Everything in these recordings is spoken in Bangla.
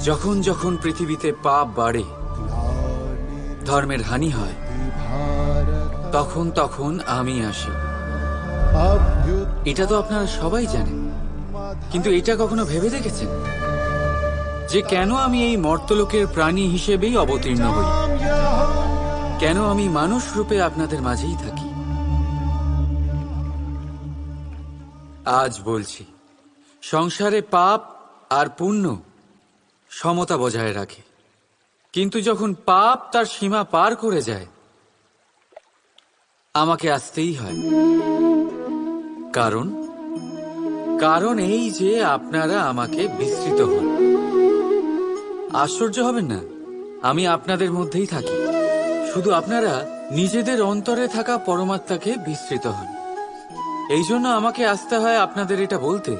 যখন যখন পৃথিবীতে পাপ বাড়ে, ধর্মের হানি হয়, তখন তখন আমি আসি। এটা তো আপনারা সবাই জানেন, কিন্তু এটা কখনো ভেবে দেখেছেন যে কেন আমি এই মর্তলোকের প্রাণী হিসেবেই অবতীর্ণ হই? কেন আমি মানুষ রূপে আপনাদের মাঝেই থাকি? আজ বলছি, সংসারে পাপ আর পুণ্য সমতা বজায় রাখে, কিন্তু যখন পাপ তার সীমা পার করে যায়, আমাকে আসতেই হয়। কারণ এই যে আপনারা আমাকে বিস্মৃত হন। আশ্চর্য হবেন না, আমি আপনাদের মধ্যেই থাকি, শুধু আপনারা নিজেদের অন্তরে থাকা পরমাত্মাকে বিস্মৃত হন। এই জন্য আমাকে আসতে হয় আপনাদের এটা বলতে,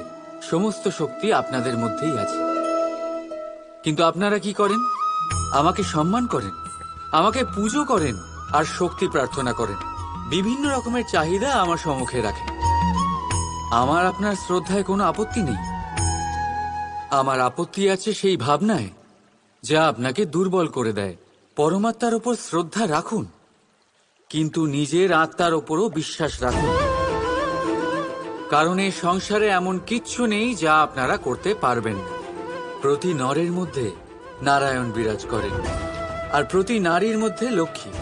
সমস্ত শক্তি আপনাদের মধ্যেই আছে। কিন্তু আপনারা কি করেন? আমাকে সম্মান করেন, আমাকে পুজো করেন, আর শক্তি প্রার্থনা করেন। বিভিন্ন রকমের চাহিদা আমার সম্মুখে রাখেন। আমার আপনার শ্রদ্ধায় কোনো আপত্তি নেই। আমার আপত্তি আছে সেই ভাবনায় যা আপনাকে দুর্বল করে দেয়। পরমাত্মার ওপর শ্রদ্ধা রাখুন, কিন্তু নিজের আত্মার ওপরও বিশ্বাস রাখুন। কারণ এই সংসারে এমন কিচ্ছু নেই যা আপনারা করতে পারবেন না। প্রতি নরের মধ্যে নারায়ণ বিরাজ করেন, আর প্রতি নারীর মধ্যে লক্ষ্মী।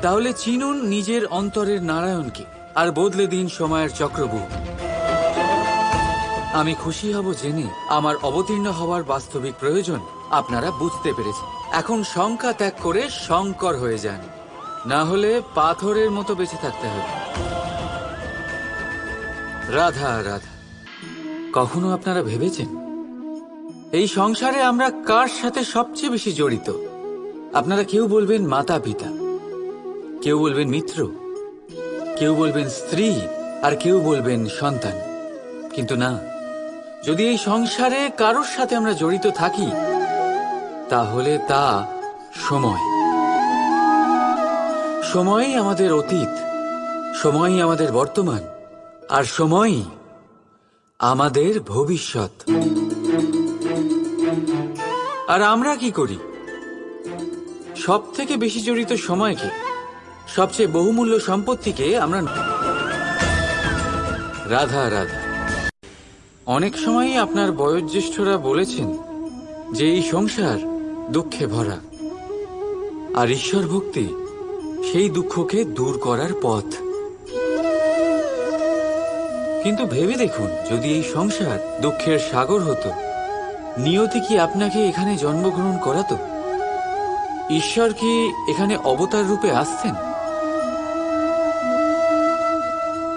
তাহলে চিনুন নিজের অন্তরের নারায়ণকে, আর বদলে দিন সময়ের চক্রব্যূহ। আমি খুশি হব জেনে আমার অবতীর্ণ হওয়ার বাস্তবিক প্রয়োজন আপনারা বুঝতে পেরেছেন। এখন শঙ্কা ত্যাগ করে শঙ্কর হয়ে যান, না হলে পাথরের মতো বেঁচে থাকতে হবে। রাধা রাধা। কখনো আপনারা ভেবেছেন এই সংসারে আমরা কার সাথে সবচেয়ে বেশি জড়িত? আপনারা কেউ বলবেন মাতা পিতা, কেউ বলবেন মিত্র, কেউ বলবেন স্ত্রী, আর কেউ বলবেন সন্তান। কিন্তু না, যদি এই সংসারে কারোর সাথে আমরা জড়িত থাকি, তাহলে তা সময়। সময়ই আমাদের অতীত, সময়ই আমাদের বর্তমান, আর সময়ই আমাদের ভবিষ্যৎ। আর আমরা কি করি? সব থেকে বেশি জড়িত সময়কে, সবচেয়ে বহুমূল্য সম্পত্তিকে আমরা। রাধা রাধা। অনেক সময়ই আপনার বয়োজ্যেষ্ঠরা বলেছেন যে এই সংসার দুঃখে ভরা, আর ঈশ্বর ভক্তি সেই দুঃখকে দূর করার পথ। কিন্তু ভেবে দেখুন, যদি এই সংসার দুঃখের সাগর হতো, নিয়তি কি আপনাকে এখানে জন্মগ্রহণ করাতো? ঈশ্বর কি এখানে অবতার রূপে আসতেন?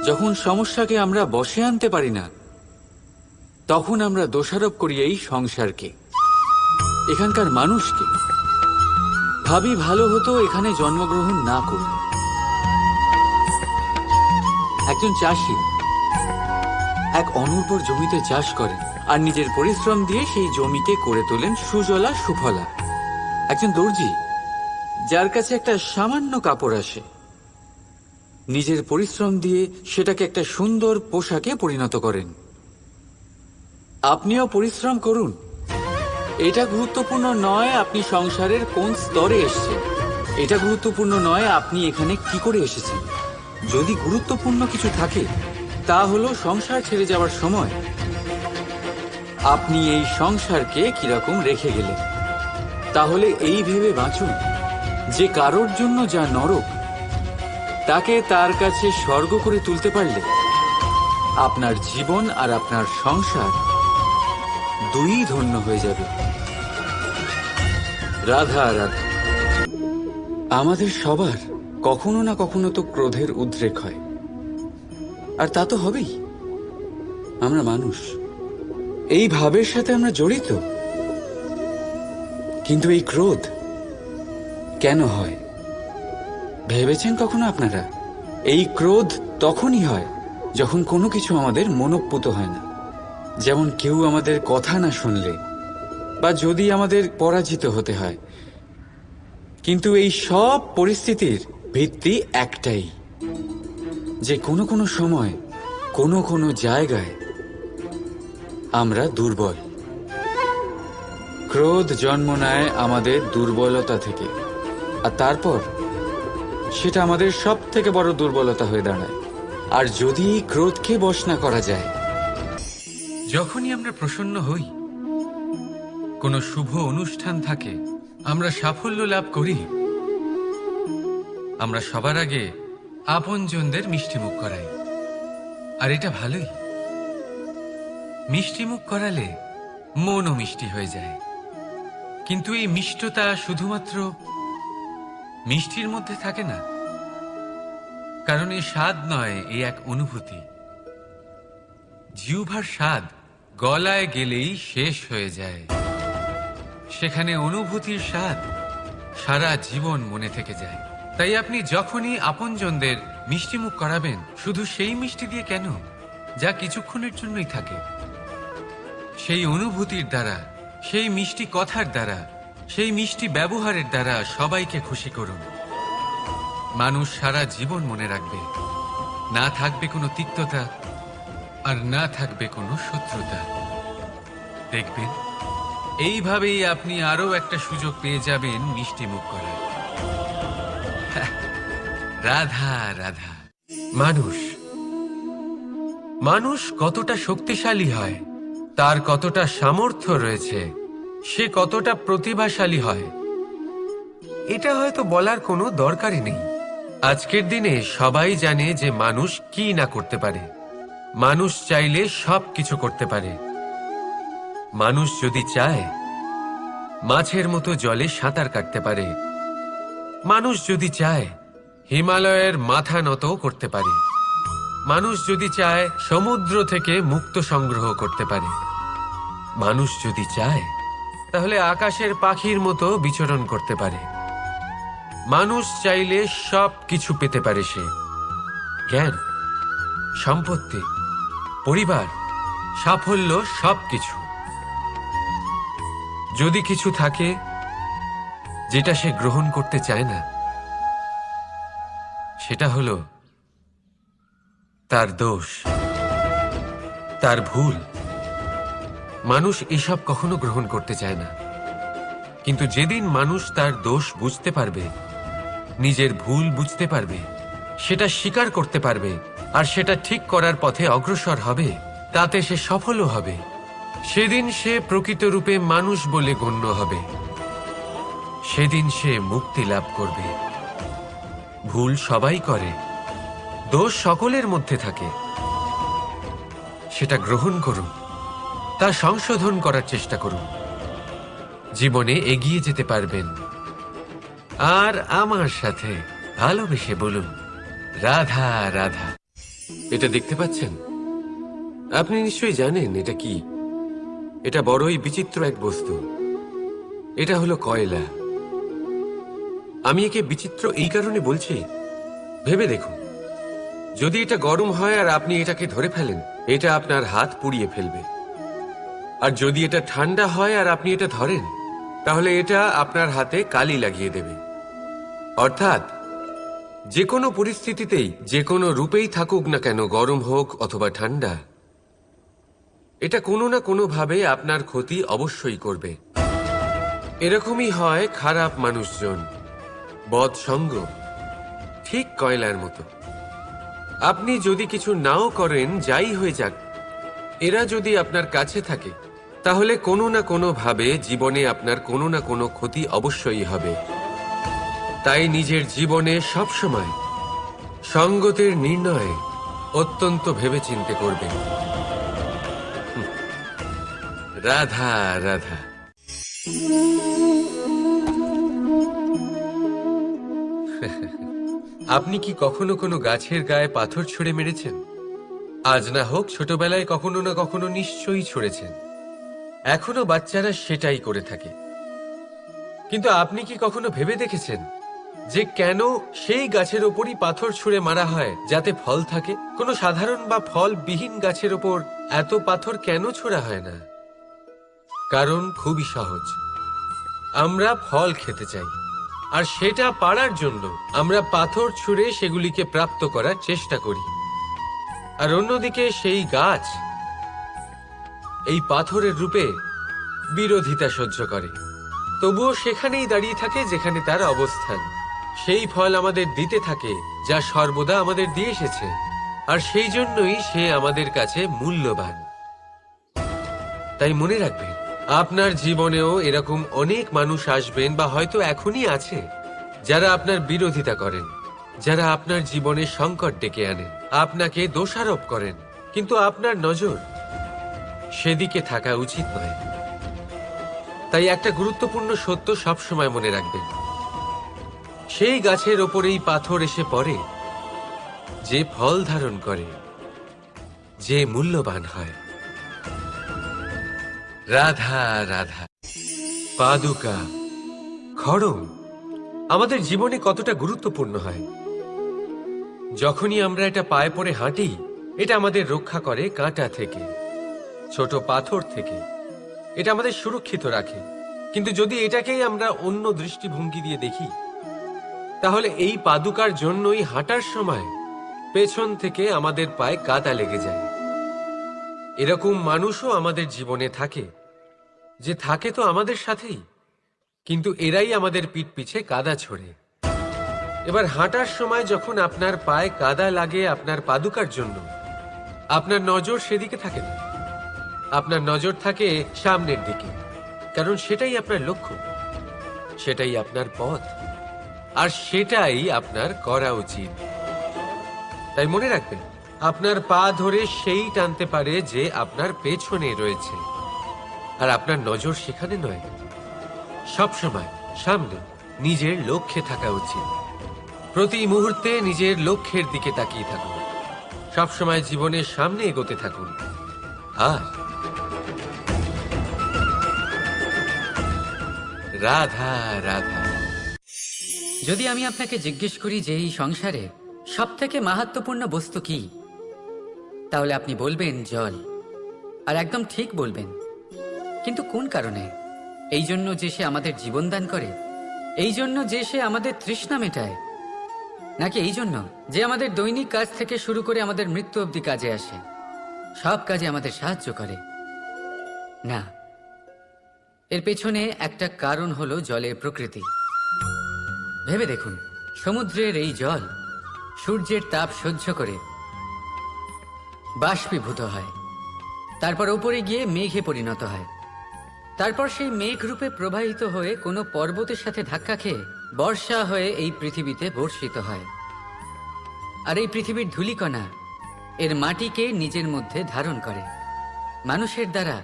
যখন সমস্যাকে আমরা বশে আনতে পারি না, তখন আমরা দোষারোপ করি এই সংসারকে, এখানকার মানুষকে। ভাবি ভালো হতো এখানে জন্মগ্রহণ না করি। একজন চাষি এক অনুর্বর জমিতে চাষ করেন, আর নিজের পরিশ্রম দিয়ে সেই জমিকে করে তোলেন সুজলা সুফলা। একজন দর্জি, যার কাছে একটা সামান্য কাপড় আসে, নিজের পরিশ্রম দিয়ে সেটাকে একটা সুন্দর পোশাকে পরিণত করেন। আপনিও পরিশ্রম করুন। এটা গুরুত্বপূর্ণ নয় আপনি সংসারের কোন স্তরে এসেছেন, এটা গুরুত্বপূর্ণ নয় আপনি এখানে কি করে এসেছেন। যদি গুরুত্বপূর্ণ কিছু থাকে, তা হলো সংসার ছেড়ে যাওয়ার সময় আপনি এই সংসারকে কিরকম রেখে গেলেন। তাহলে এই ভেবে বাঁচুন যে কারোর জন্য যা নরক, তাকে তার কাছে স্বর্গ করে তুলতে পারলে আপনার জীবন আর আপনার সংসার দুই ধন্য হয়ে যাবে। রাধা রাধা। আমাদের সবার কখনো না কখনো তো ক্রোধের উদ্রেক হয়, আর তা তো হবেই। আমরা মানুষ, এই ভাবের সাথে আমরা জড়িত। কিন্তু এই ক্রোধ কেন হয় ভেবেছেন কখনো আপনারা? এই ক্রোধ তখনই হয় যখন কোনো কিছু আমাদের মনোপুত হয় না। যেমন কেউ আমাদের কথা না শুনলে, বা যদি আমাদের পরাজিত হতে হয়। কিন্তু এই সব পরিস্থিতির ভিত্তি একটাই, যে কোনো কোনো সময় কোনো কোনো জায়গায় আমরা দুর্বল। ক্রোধ জন্ম নেয় আমাদের দুর্বলতা থেকে, আর তারপর সেটা আমাদের সব থেকে বড় দুর্বলতা হয়ে দাঁড়ায়। আর যদি ক্রোধকে বশ না করা যায়, যখনই আমরা প্রসন্ন হই, কোনো শুভ অনুষ্ঠান থাকে, আমরা সাফল্য লাভ করি, আমরা সবার আগে আপনজনদের মিষ্টিমুখ করাই। আর এটা ভালোই, মিষ্টিমুখ করালে মনও মিষ্টি হয়ে যায়। কিন্তু এই মিষ্টতা শুধুমাত্র মিষ্টির মধ্যে থাকে না, কারণ এই স্বাদ নয়, এই এক অনুভূতি। জিহ্বার স্বাদ গলায় গেলেই শেষ হয়ে যায়, সেখানে অনুভূতির স্বাদ সারা জীবন মনে থেকে যায়। তাই আপনি যখনই আপনজনদের মিষ্টিমুখ করাবেন, শুধু সেই মিষ্টি দিয়ে কেন, যা কিছুক্ষণের জন্যই থাকে, সেই অনুভূতির দ্বারা, সেই মিষ্টি কথার দ্বারা, সেই মিষ্টি ব্যবহারের দ্বারা সবাইকে খুশি করুন। মানুষ সারা জীবন মনে রাখবে, না থাকবে কোনো তিক্ততা, আর না থাকবে কোনো শত্রুতা। দেখবেন এইভাবেই আপনি আরো একটা সুযোগ পেয়ে যাবেন মিষ্টিমুখ করার। রাধা রাধা। মানুষ কতটা শক্তিশালী হয়, তার কতটা সামর্থ্য রয়েছে, সে কতটা প্রতিভাশালী হয়, এটা হয়তো বলার কোনো দরকারই নেই। আজকের দিনে সবাই জানে যে মানুষ কি না করতে পারে। মানুষ চাইলে সব কিছু করতে পারে। মানুষ যদি চায়, মাছের মতো জলে সাঁতার কাটতে পারে। মানুষ যদি চায়, হিমালয়ের মাথা নত করতে পারে। মানুষ যদি চায়, সমুদ্র থেকে মুক্ত সংগ্রহ করতে পারে। মানুষ যদি চায়, তাহলে আকাশের পাখির মতো বিচরণ করতে পারে। মানুষ চাইলে সব কিছু পেতে পারে সে। জ্ঞান, সম্পত্তি, পরিবার, সাফল্য, সবকিছু। যদি কিছু থাকে যেটা সে গ্রহণ করতে চায় না, সেটা হলো তার দোষ, তার ভুল। মানুষ এসব কখনো গ্রহণ করতে চায় না। কিন্তু যেদিন মানুষ তার দোষ বুঝতে পারবে, নিজের ভুল বুঝতে পারবে, সেটা স্বীকার করতে পারবে, আর সেটা ঠিক করার পথে অগ্রসর হবে, তাতে সে সফলও হবে, সেদিন সে প্রকৃত রূপে মানুষ বলে গণ্য হবে। সেদিন সে মুক্তি লাভ করবে। ভুল সবাই করে, দোষ সকলের মধ্যে থাকে। সেটা গ্রহণ করুন, তা সংশোধন করার চেষ্টা করুন। জীবনে এগিয়ে যেতে পারবেন। আর আমার সাথে ভালোবেসে বলুন, রাধা রাধা। এটা দেখতে পাচ্ছেন? আপনি নিশ্চয়ই জানেন এটা কি। এটা বড়ই বিচিত্র এক বস্তু। এটা হলো কয়লা। আমি একে বিচিত্র এই কারণে বলছি, ভেবে দেখুন, যদি এটা গরম হয় আর আপনি এটাকে ধরে ফেলেন, এটা আপনার হাত পুড়িয়ে ফেলবে। আর যদি এটা ঠান্ডা হয় আর আপনি এটা ধরেন, তাহলে এটা আপনার হাতে কালি লাগিয়ে দেবে। অর্থাৎ যে কোনো পরিস্থিতিতেই, যে কোনো রূপেই থাকুক না কেন, গরম হোক অথবা ঠান্ডা, এটা কোনো না কোনো ভাবে আপনার ক্ষতি অবশ্যই করবে। এরকমই হয় খারাপ মানুষজন, বদসঙ্গ, ঠিক কয়লার মতো। আপনি যদি কিছু নাও করেন, যাই হয়ে যাক, এরা যদি আপনার কাছে থাকে, তাহলে কোনো না কোনো ভাবে জীবনে আপনার কোনো না কোনো ক্ষতি অবশ্যই হবে। তাই নিজের জীবনে সবসময় সঙ্গতের নির্ণয় অত্যন্ত ভেবেচিন্তে করবেন। রাধা রাধা। আপনি কি কখনো কোনো গাছের গায়ে পাথর ছুঁড়ে মেরেছেন? আজ না হোক, ছোটবেলায় কখনো না কখনো নিশ্চয়ই ছুঁড়েছেন। এখনো বাচ্চারা সেটাই করে থাকে। কিন্তু আপনি কি কখনো ভেবে দেখেছেন যে কেন সেই গাছের ওপরই পাথর ছুঁড়ে মারা হয় যাতে ফল থাকে? কোনো সাধারণ বা ফলবিহীন গাছের ওপর এত পাথর কেন ছোড়া হয় না? কারণ খুবই সহজ। আমরা ফল খেতে চাই, আর সেটা পারার জন্য আমরা পাথর ছুঁড়ে সেগুলিকে প্রাপ্ত করার চেষ্টা করি। আর অন্যদিকে সেই গাছ এই পাথরের রূপে বিরোধিতা সহ্য করে, তবুও সেখানেই দাঁড়িয়ে থাকে যেখানে তার অবস্থান। সেই ফল আমাদের দিতে থাকে যা সর্বদা আমাদের দিয়ে এসেছে, আর সেই জন্যই সে আমাদের কাছে মূল্যবান। তাই মনে রাখবেন, আপনার জীবনেও এরকম অনেক মানুষ আসবেন বা হয়তো এখনই আছে যারা আপনার বিরোধিতা করেন, যারা আপনার জীবনে সংকট ডেকে আনেন, আপনাকে দোষারোপ করেন, কিন্তু আপনার নজর সেদিকে থাকা উচিত নয়। তাই একটা গুরুত্বপূর্ণ সত্য সবসময় মনে রাখবেন, সেই গাছের ওপরেই পাথর এসে পড়ে যে ফল ধারণ করে, যে মূল্যবান হয়। রাধা রাধা। পাদুকা, খড়ম আমাদের জীবনে কতটা গুরুত্বপূর্ণ হয়। যখনই আমরা এটা পায়ে পড়ে হাঁটি, এটা আমাদের রক্ষা করে কাঁটা থেকে, ছোট পাথর থেকে। এটা আমাদের সুরক্ষিত রাখে। কিন্তু যদি এটাকেই আমরা অন্য দৃষ্টিভঙ্গি দিয়ে দেখি, তাহলে এই পাদুকার জন্যই হাঁটার সময় পেছন থেকে আমাদের পায়ে কাদা লেগে যায়। এরকম মানুষও আমাদের জীবনে থাকে, যে থাকে তো আমাদের সাথেই, কিন্তু এরাই আমাদের পিঠ পিছে কাদা ছোড়ে। এবার হাঁটার সময় যখন আপনার পায়ে কাদা লাগে আপনার পাদুকার জন্য, আপনার নজর সেদিকে থাকে না, আপনার নজর থাকে সামনের দিকে, কারণ সেটাই আপনার লক্ষ্য, সেটাই আপনার পথ, আর সেটাই আপনার করা উচিত। তাই মনে রাখবেন, আপনার পা ধরে সেই টানতে পারে যে আপনার পেছনে রয়েছে, আর আপনার নজর সেখানে নয়। সবসময় সামনে নিজের লক্ষ্যে থাকা উচিত। প্রতি মুহূর্তে নিজের লক্ষ্যের দিকে তাকিয়ে থাকুন, সবসময় জীবনের সামনে এগোতে থাকুন। আর রাধা রাধা। যদি আমি আপনাকে জিজ্ঞেস করি যে এই সংসারে সব থেকে মাহাত্ম্যপূর্ণ বস্তু কি, তাহলে আপনি বলবেন জল। আর একদম ঠিক বলবেন। কিন্তু কোন কারণে? এই জন্য যে সে আমাদের জীবন দান করে, এই জন্য যে সে আমাদের তৃষ্ণা মেটায়, নাকি এই জন্য যে আমাদের দৈনিক কাজ থেকে শুরু করে আমাদের মৃত্যু অবধি কাজে আসে, সব কাজে আমাদের সাহায্য করে? না, এর পেছনে একটা কারণ হলো জলের প্রকৃতি। ভেবে দেখুন, সমুদ্রের এই জল সূর্যের তাপ সহ্য করে বাষ্পীভূত হয়, তারপর উপরে গিয়ে মেঘে পরিণত হয়, তারপর সেই মেঘ রূপে প্রবাহিত হয়ে কোনো পর্বতের সাথে ধাক্কা খেয়ে বর্ষা হয়ে এই পৃথিবীতে বর্ষিত হয়। আর এই পৃথিবীর ধূলিকণা এর মাটিকে নিজের মধ্যে ধারণ করে। মানুষের দ্বারা,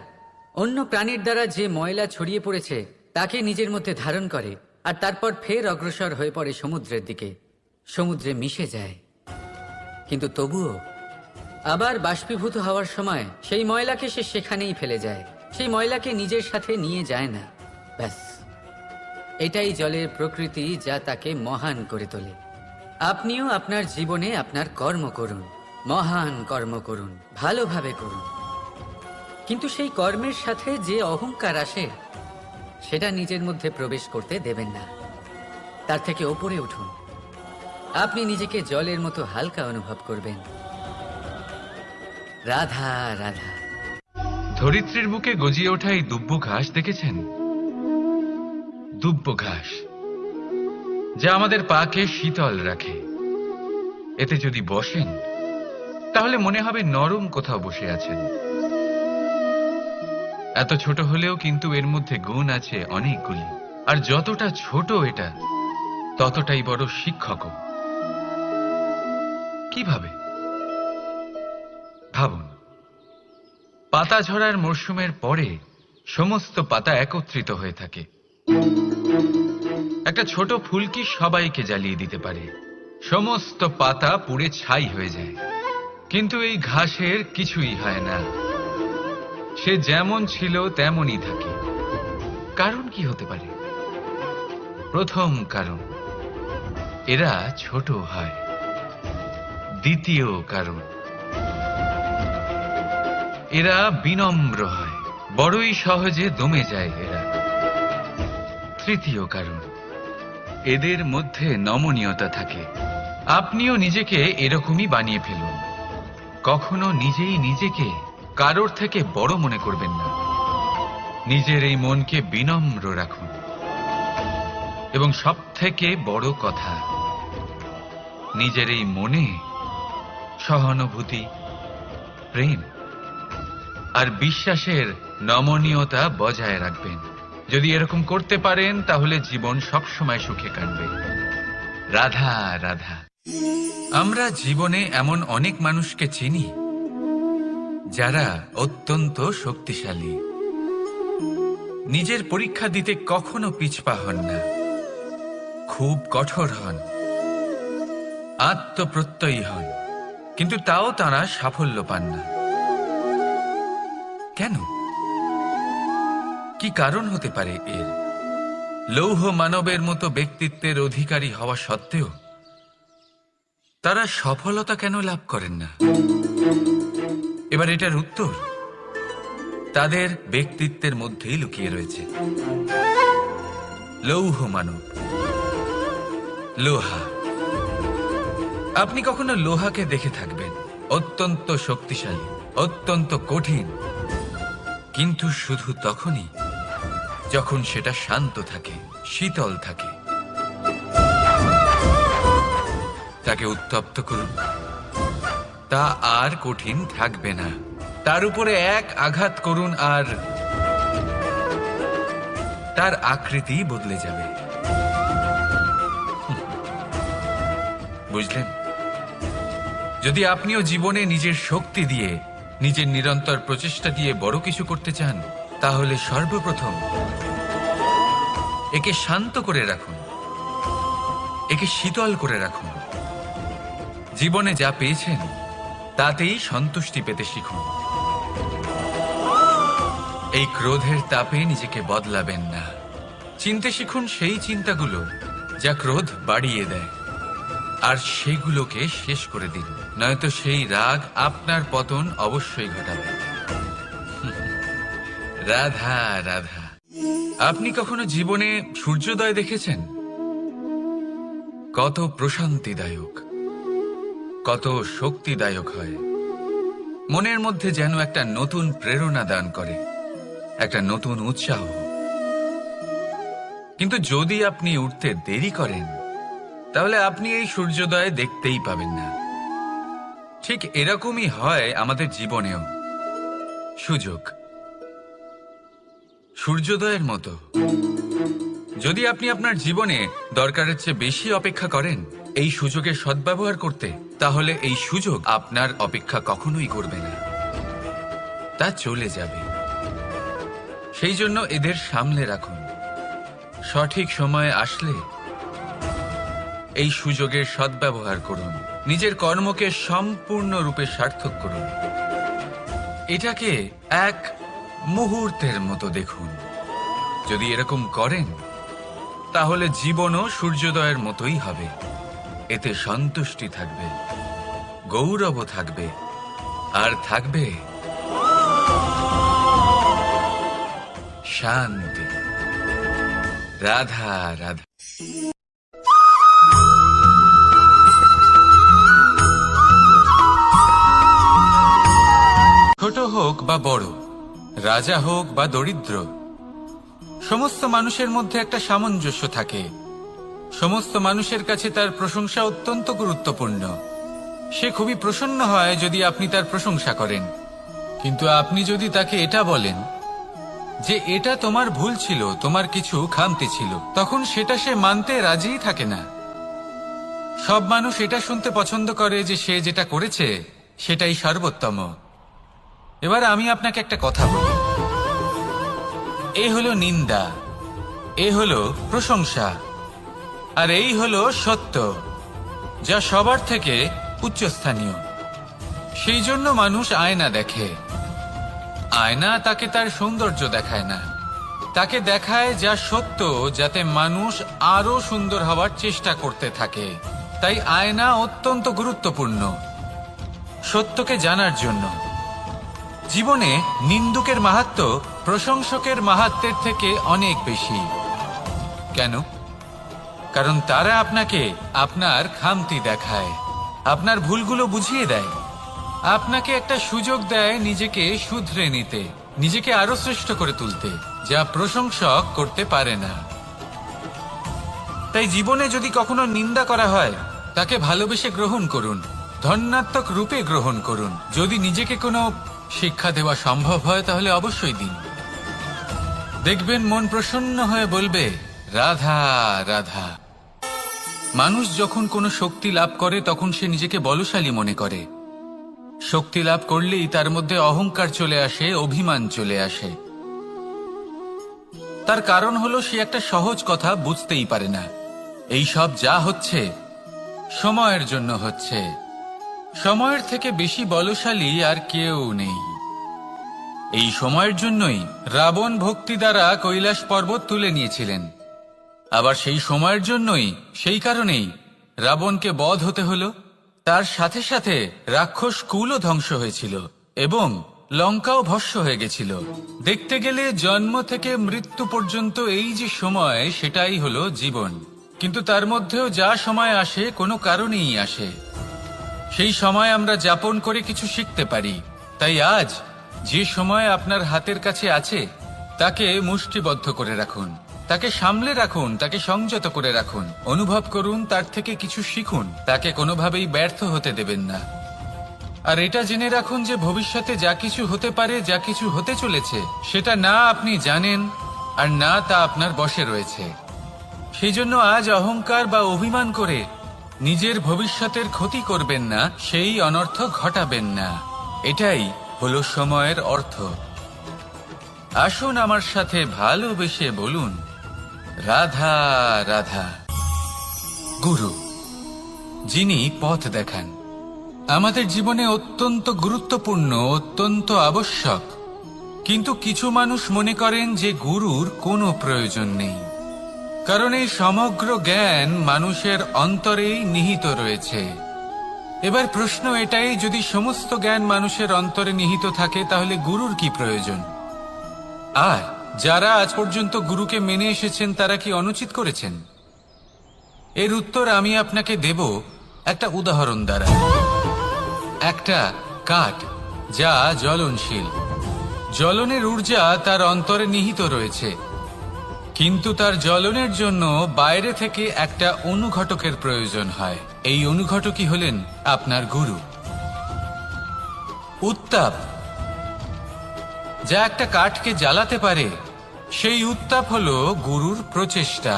অন্য প্রাণীর দ্বারা যে ময়লা ছড়িয়ে পড়েছে তাকে নিজের মধ্যে ধারণ করে, আর তারপর ফের অগ্রসর হয়ে পড়ে সমুদ্রের দিকে, সমুদ্রে মিশে যায়। কিন্তু তবুও আবার বাষ্পীভূত হওয়ার সময় সেই ময়লাকে সে সেখানেই ফেলে যায়, সেই ময়লাকে নিজের সাথে নিয়ে যায় না। ব্যাস, এটাই জলের প্রকৃতি, যা তাকে মহান করে তোলে। আপনিও আপনার জীবনে আপনার কর্ম করুন, মহান কর্ম করুন, ভালোভাবে করুন, কিন্তু সেই কর্মের সাথে যে অহংকার আসে সেটা নিজের মধ্যে প্রবেশ করতে দেবেন না। তার থেকে ওপরে উঠুন। আপনি নিজেকে জলের মতো হালকা অনুভব করবেন। রাধা রাধা। ধরিত্রীর বুকে গজিয়ে ওঠা এই দুব্ব ঘাস দেখেছেন? দুব্ব ঘাস, যা আমাদের পাকে শীতল রাখে। এতে যদি বসেন তাহলে মনে হবে নরম কোথাও বসে আছেন। এত ছোট হলেও কিন্তু এর মধ্যে গুণ আছে অনেকগুলি, আর যতটা ছোট এটা ততটাই বড় শিক্ষকও। কিভাবে? ভাবুন, পাতা ঝরার মরশুমের পরে সমস্ত পাতা একত্রিত হয়ে থাকে। একটা ছোট ফুলকি সবাইকে জ্বালিয়ে দিতে পারে, সমস্ত পাতা পুড়ে ছাই হয়ে যায়। কিন্তু এই ঘাসের কিছুই হয় না, সে যেমন ছিল তেমনই থাকে। কারণ কি হতে পারে? প্রথম কারণ, এরা ছোট হয়। দ্বিতীয় কারণ, এরা বিনম্র হয়, বড়ই সহজে দমে যায় এরা। তৃতীয় কারণ, এদের মধ্যে নমনীয়তা থাকে। আপনিও নিজেকে এরকমই বানিয়ে ফেলুন। কখনো নিজেই নিজেকে কারোর থেকে বড় মনে করবেন না। নিজের এই মনকে বিনম্র রাখুন, এবং সব থেকে বড় কথা, নিজের এই মনে সহানুভূতি, প্রেম আর বিশ্বাসের নমনীয়তা বজায় রাখবেন। যদি এরকম করতে পারেন তাহলে জীবন সবসময় সুখে কাটবে। রাধা রাধা। আমরা জীবনে এমন অনেক মানুষকে চিনি যারা অত্যন্ত শক্তিশালী, নিজের পরীক্ষা দিতে কখনো পিছপা হন না, খুব কঠোর হন, আত্মপ্রত্যয়ী হন, কিন্তু তাও তারা সাফল্য পান না। কেন? কি কারণ হতে পারে এর? লৌহ মানবের মতো ব্যক্তিত্বের অধিকারী হওয়া সত্ত্বেও তারা সফলতা কেন লাভ করেন না? এবার এটার উত্তর তাদের ব্যক্তিত্বের মধ্যেই লুকিয়ে রয়েছে। লৌহ মানব, লোহা। আপনি কখনো লোহাকে দেখে থাকবেন, অত্যন্ত শক্তিশালী, অত্যন্ত কঠিন, কিন্তু শুধু তখনই যখন সেটা শান্ত থাকে, শীতল থাকে। তাকে উত্তপ্ত করুন, তা আর কঠিন থাকবে না। তার উপরে এক আঘাত করুন আর তার আকৃতি বদলে যাবে। বুঝলেন? যদি আপনিও জীবনে নিজের শক্তি দিয়ে, নিজের নিরন্তর প্রচেষ্টা দিয়ে বড় কিছু করতে চান, তাহলে সর্বপ্রথম একে শান্ত করে রাখুন, একে শীতল করে রাখুন। জীবনে যা পেয়েছেন তাতেই সন্তুষ্টি পেতে শিখুন। এই ক্রোধের তাপে নিজেকে বদলাবেন না। চিনতে শিখুন সেই চিন্তাগুলো যা ক্রোধ বাড়িয়ে দেয়, আর সেগুলোকে শেষ করে দিন, নয়তো সেই রাগ আপনার পতন অবশ্যই ঘটাবে। রাধা রাধা। আপনি কখনো জীবনে সূর্যোদয় দেখেছেন? কত প্রশান্তিদায়ক, কত শক্তিদায়ক হয়। মনের মধ্যে যেন একটা নতুন প্রেরণা দান করে, একটা নতুন উৎসাহ। কিন্তু যদি আপনি উঠতে দেরি করেন, তাহলে আপনি এই সূর্যোদয় দেখতেই পাবেন না। ঠিক এরকমই হয় আমাদের জীবনেও। সুযোগ সূর্যোদয়ের মতো। যদি আপনি আপনার জীবনে দরকারের চেয়ে বেশি অপেক্ষা করেন এই সুযোগের সদ্ব্যবহার করতে, তাহলে এই সুযোগ আপনার অপেক্ষা কখনোই করবে না, তা চলে যাবে। সেই জন্য এদের সামলে রাখুন। সঠিক সময় আসলে এই সুযোগের সদ্ব্যবহার করুন, নিজের কর্মকে সম্পূর্ণরূপে সার্থক করুন। এটাকে এক মুহূর্তের মতো দেখুন। যদি এরকম করেন তাহলে জীবনও সূর্যোদয়ের মতোই হবে। এতে সন্তুষ্টি থাকবে, গৌরব থাকবে, আর থাকবে শান্তি। রাধা রাধা। ছোট হোক বা বড়, রাজা হোক বা দরিদ্র, সমস্ত মানুষের মধ্যে একটা সামঞ্জস্য থাকে। সমস্ত মানুষের কাছে তার প্রশংসা অত্যন্ত গুরুত্বপূর্ণ। সে খুবই প্রসন্ন হয় যদি আপনি তার প্রশংসা করেন, কিন্তু আপনি যদি তাকে এটা বলেন যে এটা তোমার ভুল ছিল, তোমার কিছু খামতি ছিল, তখন সেটা সে মানতে রাজিই থাকে না। সব মানুষ এটা শুনতে পছন্দ করে যে সে যেটা করেছে সেটাই সর্বোত্তম। এবার আমি আপনাকে একটা কথা বলি। এই হলো নিন্দা, এই হলো প্রশংসা, আর এই হলো সত্য, যা সবার থেকে উচ্চস্থানীয়। সেই জন্য মানুষ আয়না দেখে। আয়না তাকে তার সৌন্দর্য দেখায় না, তাকে দেখায় যা সত্য, যাতে মানুষ আরো সুন্দর হওয়ার চেষ্টা করতে থাকে। তাই আয়না অত্যন্ত গুরুত্বপূর্ণ সত্যকে জানার জন্য। জীবনে নিন্দুকের মাহাত্ম্য প্রশংসকের মাহাত্ম্যের থেকে অনেক বেশি। কেন? কারণ তারা আপনাকে আপনার খামতি দেখায়, আপনার ভুলগুলো বুঝিয়ে দেয়, আপনাকে একটা সুযোগ দেয় নিজেকে শুধরে নিতে, নিজেকে আরো শ্রেষ্ঠ করে তুলতে। যা প্রশংসক করতে পারে না। তাই জীবনে যদি কখনো নিন্দা করা হয়, তাকে ভালোবেসে গ্রহণ করুন, ধন্যাত্মক রূপে গ্রহণ করুন। যদি নিজেকে কোনো শিক্ষা দেওয়া সম্ভব হয় তাহলে অবশ্যই দিন। দেখবেন মন প্রসন্ন হয়ে বলবে, রাধা রাধা। মানুষ যখন কোনো শক্তি লাভ করে তখন সে নিজেকে বলশালী মনে করে। শক্তি লাভ করলেই তার মধ্যে অহংকার চলে আসে, অভিমান চলে আসে। তার কারণ হলো সে একটা সহজ কথা বুঝতেই পারে না। এই সব যা হচ্ছে সময়ের জন্য হচ্ছে। সময়ের থেকে বেশি বলশালী আর কেউ নেই। এই সময়ের জন্যই রাবণ ভক্তি দ্বারা কৈলাস পর্বত তুলে নিয়েছিলেন। আবার সেই সময়ের জন্যই, সেই কারণেই রাবণকে বধ হতে হলো। তার সাথে সাথে রাক্ষস কুলও ধ্বংস হয়েছিল এবং লঙ্কাও ভস্ম হয়ে গেছিল। দেখতে গেলে জন্ম থেকে মৃত্যু পর্যন্ত এই যে সময়, সেটাই হলো জীবন। কিন্তু তার মধ্যেও যা সময় আসে কোনো কারণেই আসে। সেই সময় আমরা যাপন করে কিছু শিখতে পারি। তাই আজ যে সময় আপনার হাতের কাছে আছে তাকে মুষ্টিবদ্ধ করে রাখুন, তাকে সামলে রাখুন, তাকে সংযত করে রাখুন, অনুভব করুন, তার থেকে কিছু শিখুন। তাকে কোনোভাবেই ব্যর্থ হতে দেবেন না। আর এটা জেনে রাখুন যে ভবিষ্যতে যা কিছু হতে পারে, যা কিছু হতে চলেছে, সেটা না আপনি জানেন আর না তা আপনার বশে রয়েছে। সেই জন্য আজ অহংকার বা অভিমান করে নিজের ভবিষ্যতের ক্ষতি করবেন না, সেই অনর্থ ঘটাবেন না। এটাই হলো সময়ের অর্থ। আসুন আমার সাথে ভালোবেসে বলুন, রাধা রাধা। গুরু, যিনি পথ দেখান, আমাদের জীবনে অত্যন্ত গুরুত্বপূর্ণ, অত্যন্ত আবশ্যক। কিন্তু কিছু মানুষ মনে করেন যে গুরুর কোনো প্রয়োজন নেই, কারণ এই সমগ্র জ্ঞান মানুষের অন্তরেই নিহিত রয়েছে। এবার প্রশ্ন এটাই, যদি সমস্ত জ্ঞান মানুষের অন্তরে নিহিত থাকে তাহলে গুরুর কি প্রয়োজন? আর যারা আজ পর্যন্ত গুরুকে মেনে এসেছেন তারা কি অনুচিত করেছেন? এর উত্তর আমি আপনাকে দেব একটা উদাহরণ দ্বারা। একটা কাঠ যা জ্বলনশীল, জ্বলনের ঊর্জা তার অন্তরে নিহিত রয়েছে, কিন্তু তার জ্বলনের জন্য বাইরে থেকে একটা অনুঘটকের প্রয়োজন হয়। এই অনুঘটকই হলেন আপনার গুরু। উত্তাপ যা একটা কাঠকে জ্বালাতে পারে, সেই উত্তাপ হলো গুরুর প্রচেষ্টা।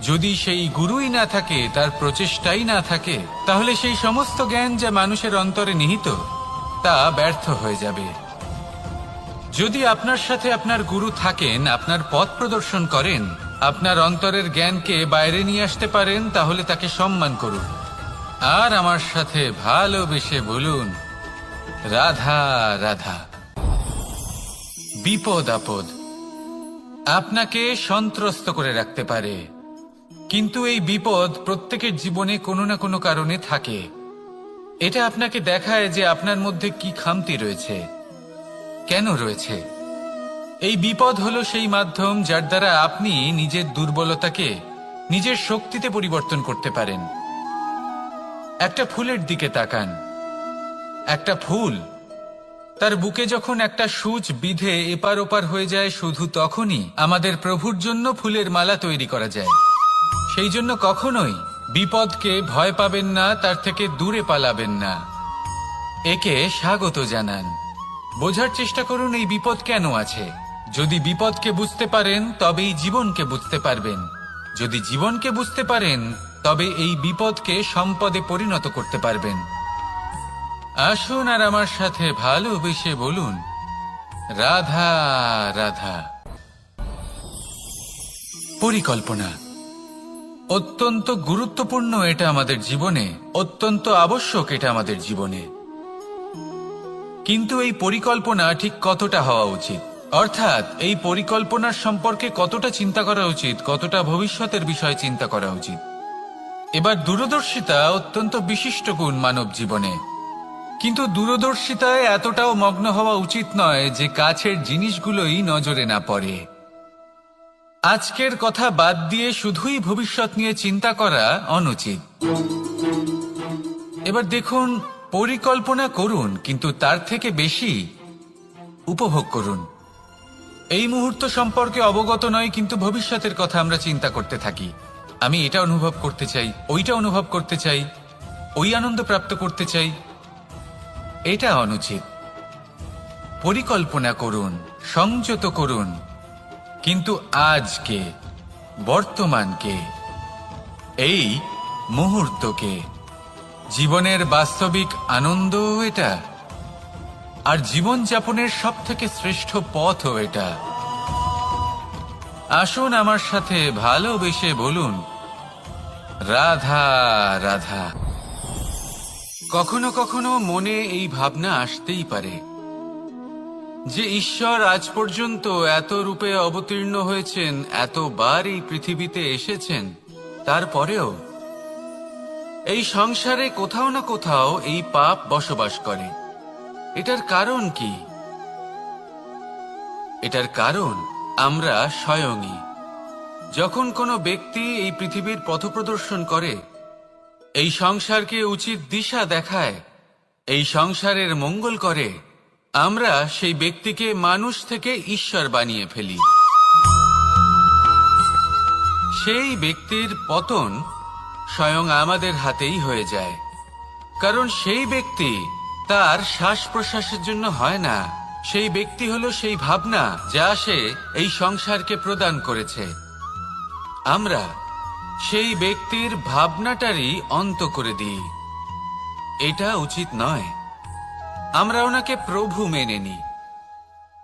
যদি সেই গুরুই না থাকে, তার প্রচেষ্টাই না থাকে, তাহলে সেই সমস্ত জ্ঞান যা মানুষের অন্তরে নিহিত তা ব্যর্থ হয়ে যাবে। যদি আপনার সাথে আপনার গুরু থাকেন, আপনার পথ প্রদর্শন করেন, আপনার অন্তরের জ্ঞানকে বাইরে নিয়ে আসতে পারেন, তাহলে তাকে সম্মান করুন। আর আমার সাথে ভালোবেসে বলুন, রাধা রাধা। বিপদ আপদ আপনাকে সন্ত্রস্ত করে রাখতে পারে, কিন্তু এই বিপদ প্রত্যেকের জীবনে কোনো না কোনো কারণে থাকে। এটা আপনাকে দেখায় যে আপনার মধ্যে কি খামতি রয়েছে, কেন রয়েছে। এই বিপদ হলো সেই মাধ্যম যার দ্বারা আপনি নিজের দুর্বলতাকে নিজের শক্তিতে পরিবর্তন করতে পারেন। একটা ফুলের দিকে তাকান। একটা ফুল, তার বুকে যখন একটা সূচ বিঁধে এপার ওপার হয়ে যায়, শুধু তখনই আমাদের প্রভুর জন্য ফুলের মালা তৈরি করা যায়। সেই জন্য কখনোই বিপদকে ভয় পাবেন না, তার থেকে দূরে পালাবেন না, একে স্বাগত জানান। বোঝার চেষ্টা করুন এই বিপদ কেন আছে। যদি বিপদকে বুঝতে পারেন তবেই জীবনকে বুঝতে পারবেন। যদি জীবনকে বুঝতে পারেন তবে এই বিপদকে সম্পদে পরিণত করতে পারবেন। আসুন আর আমার সাথে ভালোবেসে বলুন, রাধা রাধা। পরিকল্পনা অত্যন্ত গুরুত্বপূর্ণ, এটা আমাদের জীবনে অত্যন্ত আবশ্যক, এটা আমাদের জীবনে। কিন্তু এই পরিকল্পনা ঠিক কতটা হওয়া উচিত, অর্থাৎ এই পরিকল্পনার সম্পর্কে কতটা চিন্তা করা উচিত, কতটা ভবিষ্যতের বিষয়ে চিন্তা করা উচিত। এবার দূরদর্শিতা অত্যন্ত বিশিষ্ট গুণ মানব জীবনে, কিন্তু দূরদর্শিতায় এতটাও মগ্ন হওয়া উচিত নয় যে কাছের জিনিসগুলোই নজরে না পড়ে। আজকের কথা বাদ দিয়ে শুধুই ভবিষ্যৎ নিয়ে চিন্তা করা অনুচিত। এবার দেখুন, পরিকল্পনা করুন কিন্তু তার থেকে বেশি উপভোগ করুন। এই মুহূর্ত সম্পর্কে অবগত নয়, কিন্তু ভবিষ্যতের কথা আমরা চিন্তা করতে থাকি। আমি এটা অনুভব করতে চাই, ওইটা অনুভব করতে চাই, ওই আনন্দ প্রাপ্ত করতে চাই। এটা অনুচিত। পরিকল্পনা করুন, সংযত করুন, কিন্তু আজকে, বর্তমানকে, এই মুহূর্তকে, জীবনের বাস্তবিক আনন্দ এটা, আর জীবনযাপনের সব থেকে শ্রেষ্ঠ পথও এটা। আসুন আমার সাথে ভালোবেসে বলুন, রাধা রাধা। কখনো কখনো মনে এই ভাবনা আসতেই পারে যে ঈশ্বর আজ পর্যন্ত এত রূপে অবতীর্ণ হয়েছেন, এতবার এই পৃথিবীতে এসেছেন, তারপরেও এই সংসারে কোথাও না কোথাও এই পাপ বসবাস করে। এটার কারণ কি? এটার কারণ আমরা স্বয়ংই। যখন কোনো ব্যক্তি এই পৃথিবীর পথপ্রদর্শন করে, এই সংসারকে উচিত দিশা দেখায়, এই সংসারের মঙ্গল করে, আমরা সেই ব্যক্তিকে মানুষ থেকে ঈশ্বর বানিয়ে ফেলি। সেই ব্যক্তির পতন স্বয়ং আমাদের হাতেই হয়ে যায়, কারণ সেই ব্যক্তি তার শ্বাস প্রশ্বাসের জন্য হয় না। সেই ব্যক্তি হলো সেই ভাবনা যা সে এই সংসারকে প্রদান করেছে। আমরা সেই ব্যক্তির ভাবনাটারই অন্ত করে দিই। এটা উচিত নয়। আমরা ওনাকে প্রভু মেনে নিই।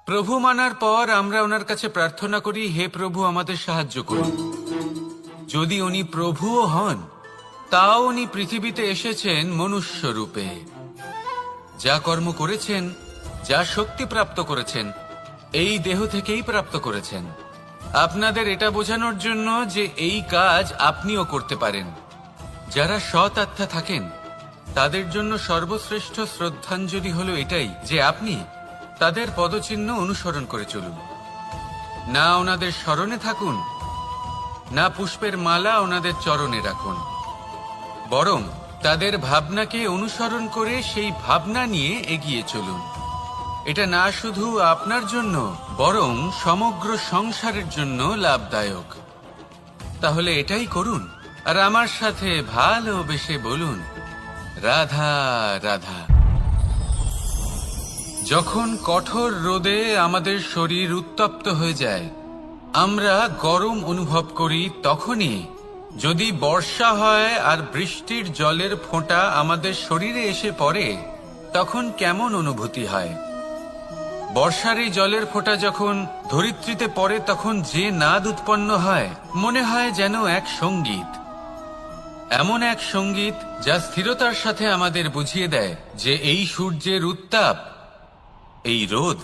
প্রভু মানার পর আমরা ওনার কাছে প্রার্থনা করি, হে প্রভু আমাদের সাহায্য করুন। যদি উনি প্রভুও হন, তাও উনি পৃথিবীতে এসেছেন মনুষ্য রূপে। যা কর্ম করেছেন, যা শক্তি প্রাপ্ত করেছেন, এই দেহ থেকেই প্রাপ্ত করেছেন। আপনাদের এটা বোঝানোর জন্য যে এই কাজ আপনিও করতে পারেন। যারা সৎ আত্মা থাকেন, তাদের জন্য সর্বশ্রেষ্ঠ শ্রদ্ধাঞ্জলি হলো এটাই যে আপনি তাদের পদচিহ্ন অনুসরণ করে চলুন। না ওনাদের স্মরণে থাকুন, না পুষ্পের মালা ওনাদের চরণে রাখুন, বরং তাদের ভাবনাকে অনুসরণ করে সেই ভাবনা নিয়ে এগিয়ে চলুন। এটা না শুধু আপনার জন্য, বরং সমগ্র সংসারের জন্য লাভদায়ক। তাহলে এটাই করুন, আর আমার সাথে ভালোবেসে বলুন, রাধা রাধা। যখন কঠোর রোদে আমাদের শরীর উত্তপ্ত হয়ে যায়, আমরা গরম অনুভব করি, তখনই যদি বর্ষা হয় আর বৃষ্টির জলের ফোঁটা আমাদের শরীরে এসে পড়ে, তখন কেমন অনুভূতি হয়? বর্ষার এই জলের ফোঁটা যখন ধরিত্রীতে পড়ে, তখন যে নাদ উৎপন্ন হয়, মনে হয় যেন এক সঙ্গীত। এমন এক সঙ্গীত যা স্থিরতার সাথে আমাদের বুঝিয়ে দেয় যে এই সূর্যের উত্তাপ, এই রোদ,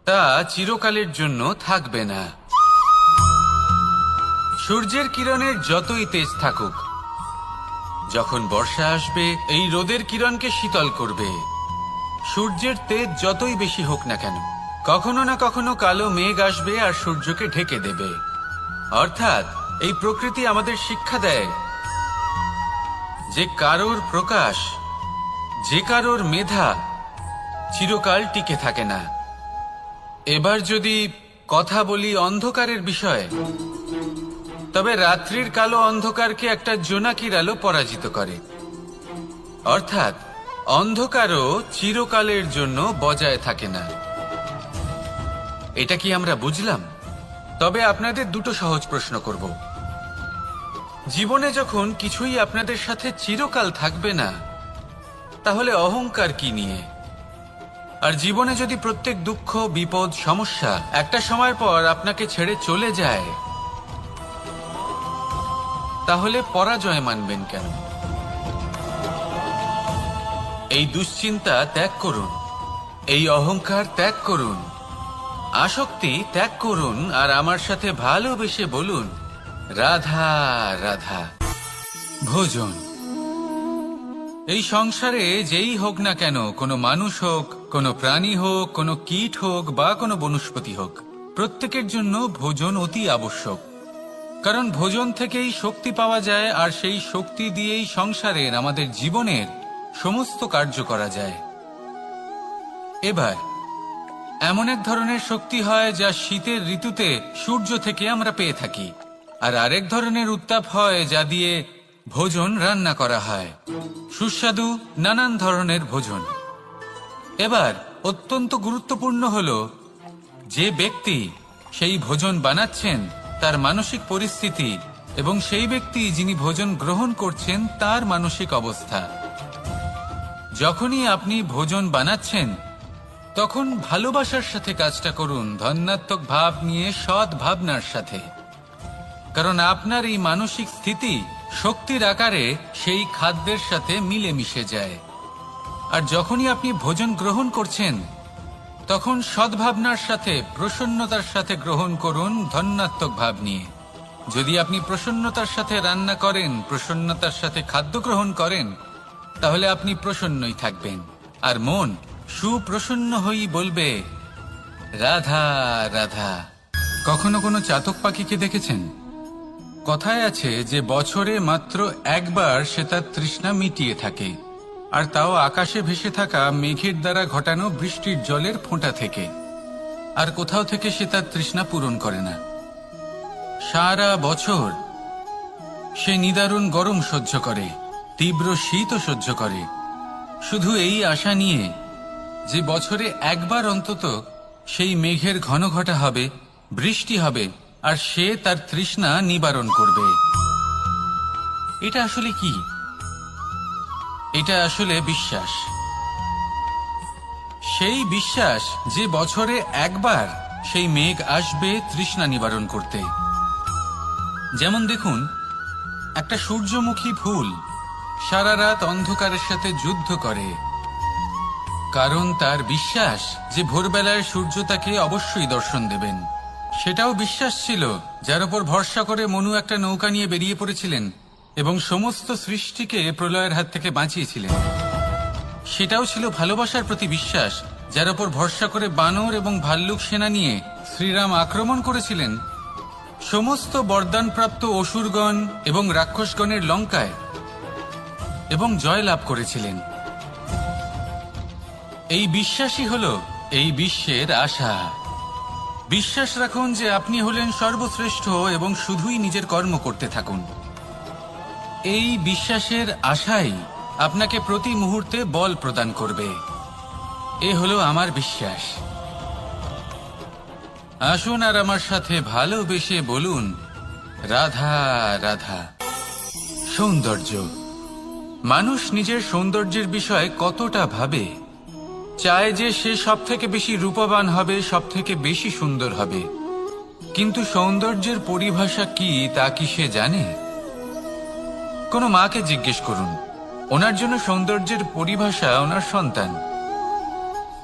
তা চিরকালের জন্য থাকবে না। সূর্যের কিরণের যতই তেজ থাকুক, যখন বর্ষা আসবে, এই রোদের কিরণকে শীতল করবে। সূর্যের তেজ যতই বেশি হোক না কেন, কখনো না কখনো কালো মেঘ আসবে আর সূর্যকে ঢেকে দেবে। অর্থাৎ এই প্রকৃতি আমাদের শিক্ষা দেয় যে কারোর প্রকাশ, যে কারোর মেধা চিরকাল টিকে থাকে না। এবার যদি কথা বলি অন্ধকারের বিষয়ে, তবে রাত্রির কালো অন্ধকারকে একটা জোনাকির আলো পরাজিত করে। অর্থাৎ অন্ধকারও চিরকালের জন্য বজায় থাকে না। এটা কি আমরা বুঝলাম? তবে আপনাদের দুটো সহজ প্রশ্ন করব। জীবনে যখন কিছুই আপনাদের সাথে চিরকাল থাকবে না, তাহলে অহংকার কি নিয়ে? আর জীবনে যদি প্রত্যেক দুঃখ, বিপদ, সমস্যা একটা সময়ের পর আপনাকে ছেড়ে চলে যায়, তাহলে পরাজয় মানবেন কেন? এই দুশ্চিন্তা ত্যাগ করুন, এই অহংকার ত্যাগ করুন, আসক্তি ত্যাগ করুন, আর আমার সাথে ভালোবেসে বলুন, রাধা রাধা। ভোজন। এই সংসারে যেই হোক না কেন, কোনো মানুষ হোক, কোনো প্রাণী হোক, কোনো কীট হোক বা কোনো বনস্পতি হোক, প্রত্যেকের জন্য ভোজন অতি আবশ্যক। কারণ ভোজন থেকেই শক্তি পাওয়া যায়, আর সেই শক্তি দিয়েই সংসারের, আমাদের জীবনের সমস্ত কার্য করা যায়। এবার এমন এক ধরনের শক্তি হয় যা শীতের ঋতুতে সূর্য থেকে আমরা পেয়ে থাকি, আর আরেক ধরনের উত্তাপ হয় যা দিয়ে ভোজন রান্না করা হয়, সুস্বাদু নানান ধরনের ভোজন। এবার অত্যন্ত গুরুত্বপূর্ণ হলো যে ব্যক্তি সেই ভোজন বানাচ্ছেন তার মানসিক পরিস্থিতি এবং সেই ব্যক্তি যিনি ভোজন গ্রহণ করছেন তার মানসিক অবস্থা। যখনই আপনি ভোজন বানাচ্ছেন তখন ভালোবাসার সাথে কাজটা করুন, ধন্যাত্মক ভাব নিয়ে, সৎ ভাবনার সাথে, কারণ আপনার এই মানসিক স্থিতি শক্তির আকারে সেই খাদ্যের সাথে মিলে মিশে যায়। আর যখনই আপনি ভোজন গ্রহণ করছেন তখন সদ্ভাবনার সাথে, প্রসন্নতার সাথে গ্রহণ করুন, ধন্যাত্মক ভাব নিয়ে। যদি আপনি প্রসন্নতার সাথে রান্না করেন, প্রসন্নতার সাথে খাদ্য গ্রহণ করেন, তাহলে আপনি প্রসন্নই থাকবেন, আর মন সুপ্রসন্ন হয়েই বলবে রাধা রাধা। কখনো কোনো চাতক পাখিকে দেখেছেন? কথায় আছে যে বছরে মাত্র একবার সে তার তৃষ্ণা মিটিয়ে থাকে, আর তাও আকাশে ভেসে থাকা মেঘের দ্বারা ঘটানো বৃষ্টির জলের ফোঁটা থেকে। আর কোথাও থেকে সে তার তৃষ্ণা পূরণ করে না। সারা বছর সে নিদারুণ গরম সহ্য করে, তীব্র শীতও সহ্য করে, শুধু এই আশা নিয়ে যে বছরে একবার অন্তত সেই মেঘের ঘন ঘটা হবে, বৃষ্টি হবে, আর সে তার তৃষ্ণা নিবারণ করবে। এটা আসলে কি? এটা আসলে বিশ্বাস। সেই বিশ্বাস যে বছরে একবার সেই মেঘ আসবে তৃষ্ণা নিবারণ করতে। যেমন দেখুন, একটা সূর্যমুখী ফুল সারা রাত অন্ধকারের সাথে যুদ্ধ করে, কারণ তার বিশ্বাস যে ভোরবেলায় সূর্য তাকে অবশ্যই দর্শন দেবেন। সেটাও বিশ্বাস ছিল যার উপর ভরসা করে মনু একটা নৌকা নিয়ে বেরিয়ে পড়েছিলেন এবং সমস্ত সৃষ্টিকে প্রলয়ের হাত থেকে বাঁচিয়েছিলেন। সেটাও ছিল ভালোবাসার প্রতি বিশ্বাস, যার উপর ভরসা করে বানর এবং ভাল্লুক সেনা নিয়ে শ্রীরাম আক্রমণ করেছিলেন সমস্ত বরদানপ্রাপ্ত অসুরগণ এবং রাক্ষসগণের লঙ্কায়, এবং জয় লাভ করেছিলেন। এই বিশ্বাসই হল এই বিশ্বের আশা। বিশ্বাস রাখুন যে আপনি হলেন সর্বশ্রেষ্ঠ এবং শুধুই নিজের কর্ম করতে থাকুন। এই বিশ্বাসের আশাই আপনাকে প্রতি মুহূর্তে বল প্রদান করবে। এ হলো আমার বিশ্বাস। আসুন আর আমার সাথে ভালোবেসে বলুন রাধা রাধা। সৌন্দর্য। মানুষ নিজের সৌন্দর্যের বিষয়ে কতটা ভাবে, চায় যে সে সব থেকে বেশি রূপবান হবে, সব থেকে বেশি সুন্দর হবে, কিন্তু সৌন্দর্যের পরিভাষা কি তা কি সে জানে? কোনো মাকে জিজ্ঞেস করুন, ওনার জন্য সৌন্দর্যের পরিভাষা ওনার সন্তান।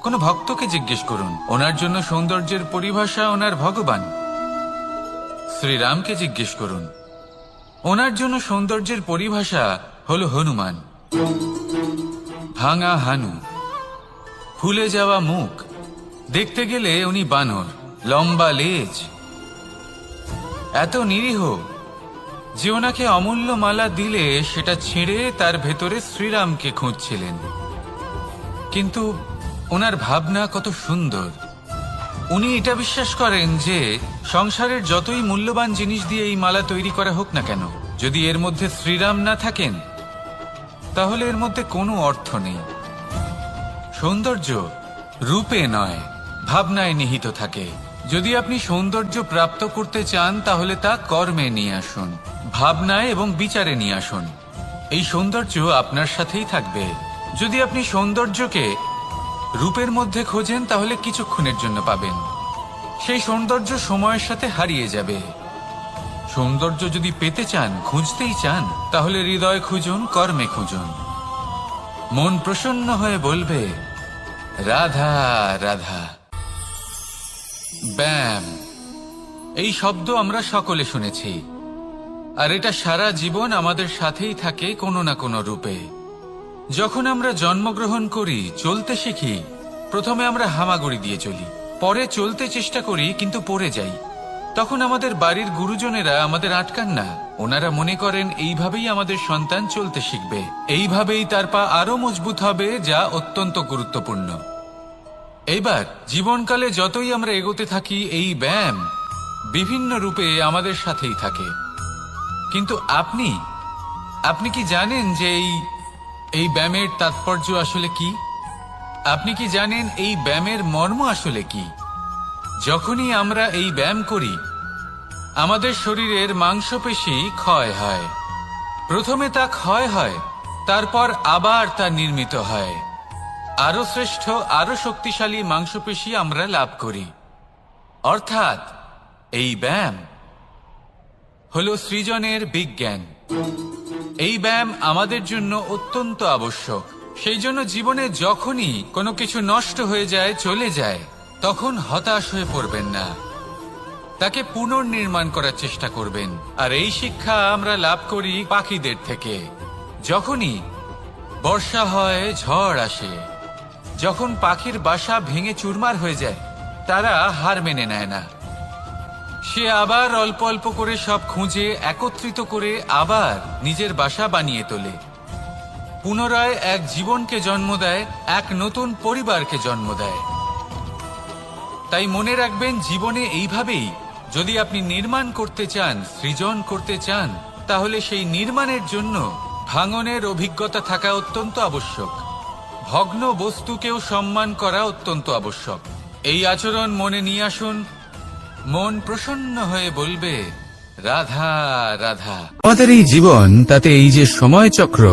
কোনো ভক্তকে জিজ্ঞেস করুন, ওনার জন্য সৌন্দর্যের পরিভাষা ওনার ভগবান। শ্রীরামকে জিজ্ঞেস করুন, ওনার জন্য সৌন্দর্যের পরিভাষা হলো হনুমান। ভাঙা হানু, ফুলে যাওয়া মুখ, দেখতে গেলে উনি বানর, লম্বা লেজ, এত নিরীহ যে ওনাকে অমূল্য মালা দিলে সেটা ছিঁড়ে তার ভেতরে শ্রীরামকে খুঁজছিলেন। কিন্তু ওনার ভাবনা কত সুন্দর। উনি এটা বিশ্বাস করেন যে সংসারের যতই মূল্যবান জিনিস দিয়ে এই মালা তৈরি করা হোক না কেন, যদি এর মধ্যে শ্রীরাম না থাকেন তাহলে এর মধ্যে কোনো অর্থ নেই। সৌন্দর্য রূপে নয়, ভাবনায় নিহিত থাকে। যদি আপনি সৌন্দর্য প্রাপ্ত করতে চান তাহলে তা কর্মে নিয়ে আসুন, ভাবনায় এবং বিচারে নিয়ে আসুন। এই সৌন্দর্য আপনার সাথেই থাকবে। যদি আপনি সৌন্দর্যকে রূপের মধ্যে খোঁজেন তাহলে কিছুক্ষণের জন্য পাবেন, সেই সৌন্দর্য সময়ের সাথে হারিয়ে যাবে। সৌন্দর্য যদি পেতে চান, খুঁজতেই চান, তাহলে হৃদয় খুঁজুন, কর্মে খুঁজুন। মন প্রসন্ন হয়ে বলবে রাধা রাধা। ব্যায়াম, এই শব্দ আমরা সকলে শুনেছি, আর এটা সারা জীবন আমাদের সাথেই থাকে কোনো না কোনো রূপে। যখন আমরা জন্মগ্রহণ করি, চলতে শিখি, প্রথমে আমরা হামাগুড়ি দিয়ে চলি, পরে চলতে চেষ্টা করি কিন্তু পড়ে যাই। তখন আমাদের বাড়ির গুরুজনেরা আমাদের আটকান না। ওনারা মনে করেন এইভাবেই আমাদের সন্তান চলতে শিখবে, এইভাবেই তার পা আরো মজবুত হবে, যা অত্যন্ত গুরুত্বপূর্ণ। এইবার জীবনকালে যতই আমরা এগোতে থাকি, এই ব্যায়াম বিভিন্ন রূপে আমাদের সাথেই থাকে। কিন্তু আপনি কি জানেন যে এই ব্যায়ামের তাৎপর্য আসলে কি? আপনি কি জানেন এই ব্যায়ামের মর্ম আসলে কি? যখনই আমরা এই ব্যায়াম করি, আমাদের শরীরের মাংসপেশি ক্ষয় হয়। প্রথমে তা ক্ষয় হয়, তারপর আবার তা নির্মিত হয়। আরো শ্রেষ্ঠ, আরো শক্তিশালী মাংসপেশি আমরা লাভ করি। অর্থাৎ এই ব্যায়াম হলো সৃজনের বিজ্ঞান। এই ব্যায়াম আমাদের জন্য অত্যন্ত আবশ্যক। সেই জন্য জীবনে যখনই কোনো কিছু নষ্ট হয়ে যায়, চলে যায়, তখন হতাশ হয়ে পড়বেন না, তাকে পুনর্নির্মাণ করার চেষ্টা করবেন। আর এই শিক্ষা আমরা লাভ করি পাখিদের থেকে। যখনই বর্ষা হয়, ঝড় আসে, যখন পাখির বাসা ভেঙে চুরমার হয়ে যায়, তারা হার মেনে নেয় না। সে আবার অল্প অল্প করে সব খুঁজে একত্রিত করে আবার নিজের বাসা বানিয়ে তোলে, পুনরায় এক জীবনকে জন্ম দেয়, এক নতুন পরিবারকে জন্ম দেয়। তাই মনে রাখবেন, জীবনে এইভাবেই যদি আপনি নির্মাণ করতে চান, সৃজন করতে চান, তাহলে সেই নির্মাণের জন্য ভাঙনের অভিজ্ঞতা থাকা অত্যন্ত আবশ্যক। ভগ্ন বস্তুকেও সম্মান করা অত্যন্ত আবশ্যক। এই আচরণ মনে নিয়ে আসুন, মন প্রসন্ন হয়ে বলবে, রাধা রাধা। আমাদের এই জীবন, তাতে এই যে সময় চক্র,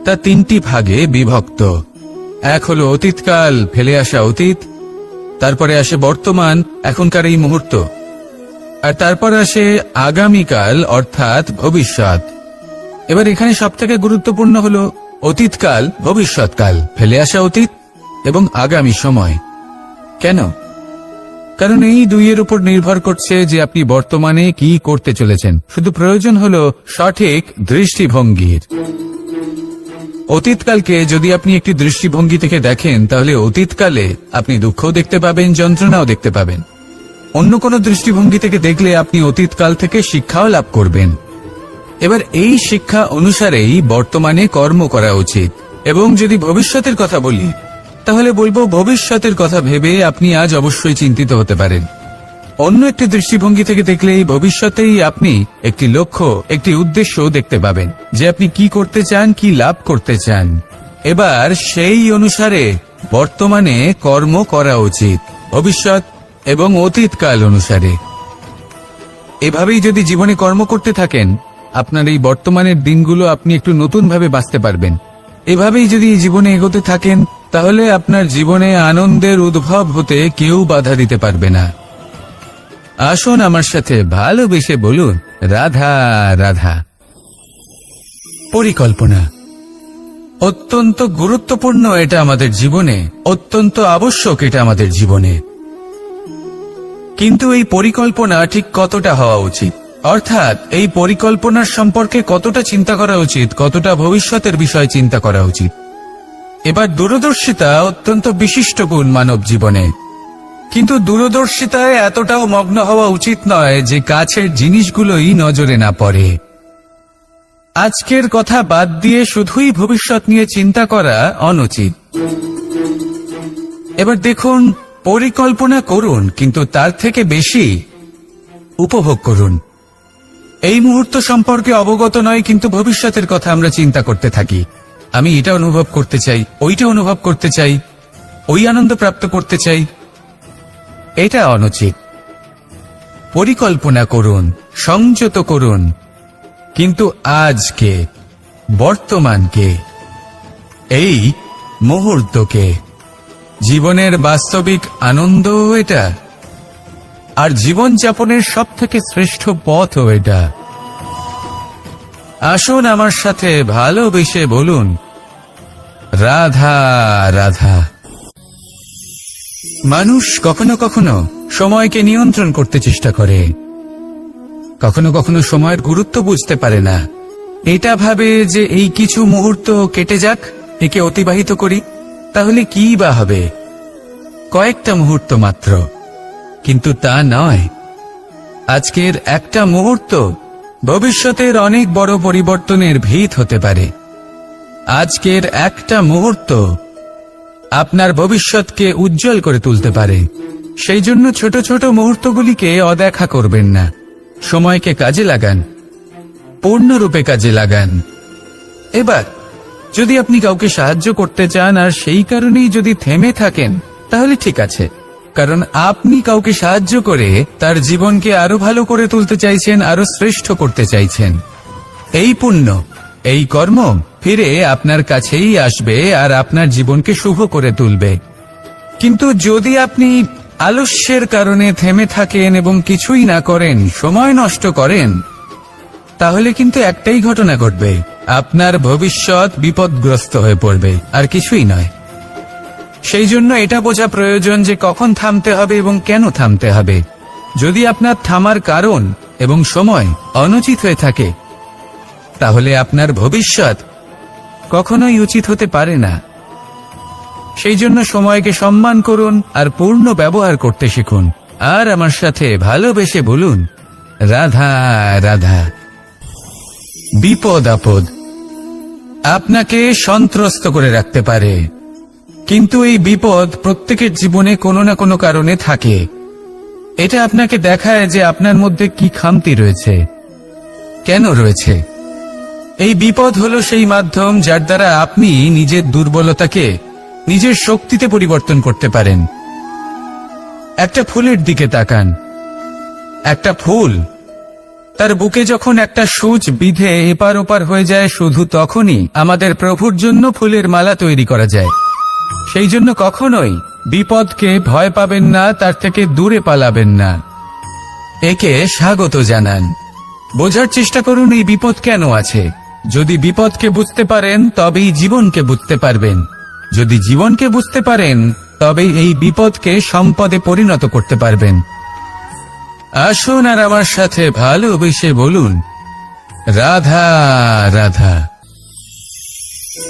তা তিনটি ভাগে বিভক্ত। এক হলো অতীতকাল, ফেলে আসা অতীত, তারপরে আসে বর্তমান, এখনকার এই মুহূর্ত, আর তারপর আসে আগামীকাল অর্থাৎ ভবিষ্যৎ। এবার এখানে সবথেকে গুরুত্বপূর্ণ হলো অতীতকাল, ভবিষ্যৎকাল, ফেলে আসা অতীত এবং আগামী সময়। কেন? কারণ এই দুইয়ের উপর নির্ভর করছে যে আপনি বর্তমানে কি করতে চলেছেন। শুধু প্রয়োজন হলো সঠিক দৃষ্টিভঙ্গির। অতীতকালকে যদি আপনি একটি দৃষ্টিভঙ্গি থেকে দেখেন, তাহলে অতীতকালে আপনি দুঃখও দেখতে পাবেন, যন্ত্রণাও দেখতে পাবেন। অন্য কোনো দৃষ্টিভঙ্গি থেকে দেখলে আপনি অতীতকাল থেকে শিক্ষাও লাভ করবেন। এবার এই শিক্ষা অনুসারেই বর্তমানে কর্ম করা উচিত। এবং যদি ভবিষ্যতের কথা বলি, তাহলে বলবো ভবিষ্যতের কথা ভেবে আপনি আজ অবশ্যই চিন্তিত হতে পারেন। অন্য একটি দৃষ্টিভঙ্গি থেকে দেখলে এই ভবিষ্যতেই আপনি একটি লক্ষ্য, একটি উদ্দেশ্য দেখতে পাবেন, যে আপনি কি করতে চান, কি লাভ করতে চান। এবার সেই অনুসারে বর্তমানে কর্ম করা উচিত, ভবিষ্যৎ এবং অতীতকাল অনুসারে। এভাবেই যদি জীবনে কর্ম করতে থাকেন, আপনার এই বর্তমানের দিনগুলো আপনি একটু নতুনভাবে বাঁচতে পারবেন। এভাবেই যদি জীবনে এগোতে থাকেন, তাহলে আপনার জীবনে আনন্দের উদ্ভব হতে কেউ বাধা দিতে পারবে না। আসুন আমার সাথে ভালোবেসে বলুন, রাধা রাধা। পরিকল্পনা অত্যন্ত গুরুত্বপূর্ণ, এটা আমাদের জীবনে অত্যন্ত আবশ্যক, এটা আমাদের জীবনে। কিন্তু এই পরিকল্পনা ঠিক কতটা হওয়া উচিত, অর্থাৎ এই পরিকল্পনার সম্পর্কে কতটা চিন্তা করা উচিত, কতটা ভবিষ্যতের বিষয় চিন্তা করা উচিত। এবার দূরদর্শিতা অত্যন্ত বিশিষ্ট গুণ মানব জীবনে, কিন্তু দূরদর্শিতায় এতটাও মগ্ন হওয়া উচিত নয় যে কাছের জিনিসগুলোই নজরে না পড়ে। আজকের কথা বাদ দিয়ে শুধুই ভবিষ্যৎ নিয়ে চিন্তা করা অনুচিত। এবার দেখুন, পরিকল্পনা করুন, কিন্তু তার থেকে বেশি উপভোগ করুন। এই মুহূর্ত সম্পর্কে অবগত নয়, কিন্তু ভবিষ্যতের কথা আমরা চিন্তা করতে থাকি। আমি এটা অনুভব করতে চাই, ওইটা অনুভব করতে চাই, ওই আনন্দ প্রাপ্ত করতে চাই। এটা অনুচিত। পরিকল্পনা করুন, সংযত করুন, কিন্তু আজকে, বর্তমানকে, এই মুহূর্তকে, জীবনের বাস্তবিক আনন্দ এটা, আর জীবনযাপনের সবথেকে শ্রেষ্ঠ পথও এটা। আসুন আমার সাথে ভালোবেসে বলুন, রাধা রাধা। মানুষ কখনো কখনো সময়কে নিয়ন্ত্রণ করতে চেষ্টা করে, কখনো কখনো সময়ের গুরুত্ব বুঝতে পারে না। এটা ভাবে যে এই কিছু মুহূর্ত কেটে যাক, একে অতিবাহিত করি, তাহলে কি বা হবে, কয়েকটা মুহূর্ত মাত্র। কিন্তু তা নয়। আজকের একটা মুহূর্ত ভবিষ্যতের অনেক বড় পরিবর্তনের ভিত হতে পারে। আজকের একটা মুহূর্ত আপনার ভবিষ্যৎকে উজ্জ্বল করে তুলতে পারে। সেই জন্য ছোট ছোট মুহূর্তগুলিকে অদেখা করবেন না। সময়কে কাজে লাগান, পূর্ণরূপে কাজে লাগান। এবার যদি আপনি কাউকে সাহায্য করতে চান আর সেই কারণেই যদি থেমে থাকেন, তাহলে ঠিক আছে, কারণ আপনি কাউকে সাহায্য করে তার জীবনকে আরো ভালো করে তুলতে চাইছেন, আরো শ্রেষ্ঠ করতে চাইছেন। এই পুণ্য, এই কর্ম ফিরে আপনার কাছেই আসবে আর আপনার জীবনকে শুভ করে তুলবে। কিন্তু যদি আপনি আলস্যের কারণে থেমে থাকেন এবং কিছুই না করেন, সময় নষ্ট করেন, তাহলে কিন্তু একটাই ঘটনা ঘটবে, আপনার ভবিষ্যৎ বিপদগ্রস্ত হয়ে পড়বে, আর কিছুই নয়। সেই জন্য এটা বোঝা প্রয়োজন যে কখন থামতে হবে এবং কেন থামতে হবে। যদি আপনার থামার কারণ এবং সময় অনুচিত হয়ে থাকে, তাহলে আপনার ভবিষ্যৎ কখনোই উচিত হতে পারে না। সেই জন্য সময়কে সম্মান করুন আর পূর্ণ ব্যবহার করতে শিখুন। আর আমার সাথে ভালোবেসে বলুন, রাধা রাধা। বিপদ আপদ আপনাকে সন্ত্রস্ত করে রাখতে পারে, কিন্তু এই বিপদ প্রত্যেকের জীবনে কোনো না কোনো কারণে থাকে। এটা আপনাকে দেখায় যে আপনার মধ্যে কি খামতি রয়েছে, কেন রয়েছে। এই বিপদ হলো সেই মাধ্যম যার দ্বারা আপনি নিজের দুর্বলতাকে নিজের শক্তিতে পরিবর্তন করতে পারেন। একটা ফুলের দিকে তাকান। একটা ফুল, তার বুকে যখন একটা সূচ বিঁধে এপার ওপার হয়ে যায়, শুধু তখনই আমাদের প্রভুর জন্য ফুলের মালা তৈরি করা যায়। সেই জন্য কখনোই বিপদকে ভয় পাবেন না, তার থেকে দূরে পালাবেন না, একে স্বাগত জানান। বোঝার চেষ্টা করুন এই বিপদ কেন আছে। যদি বিপদকে বুঝতে পারেন তবেই জীবনকে বুঝতে পারবেন। যদি জীবনকে বুঝতে পারেন তবেই এই বিপদকে সম্পদে পরিণত করতে পারবেন। আসুন আর আমার সাথে ভালোবেসে বলুন, রাধা রাধা।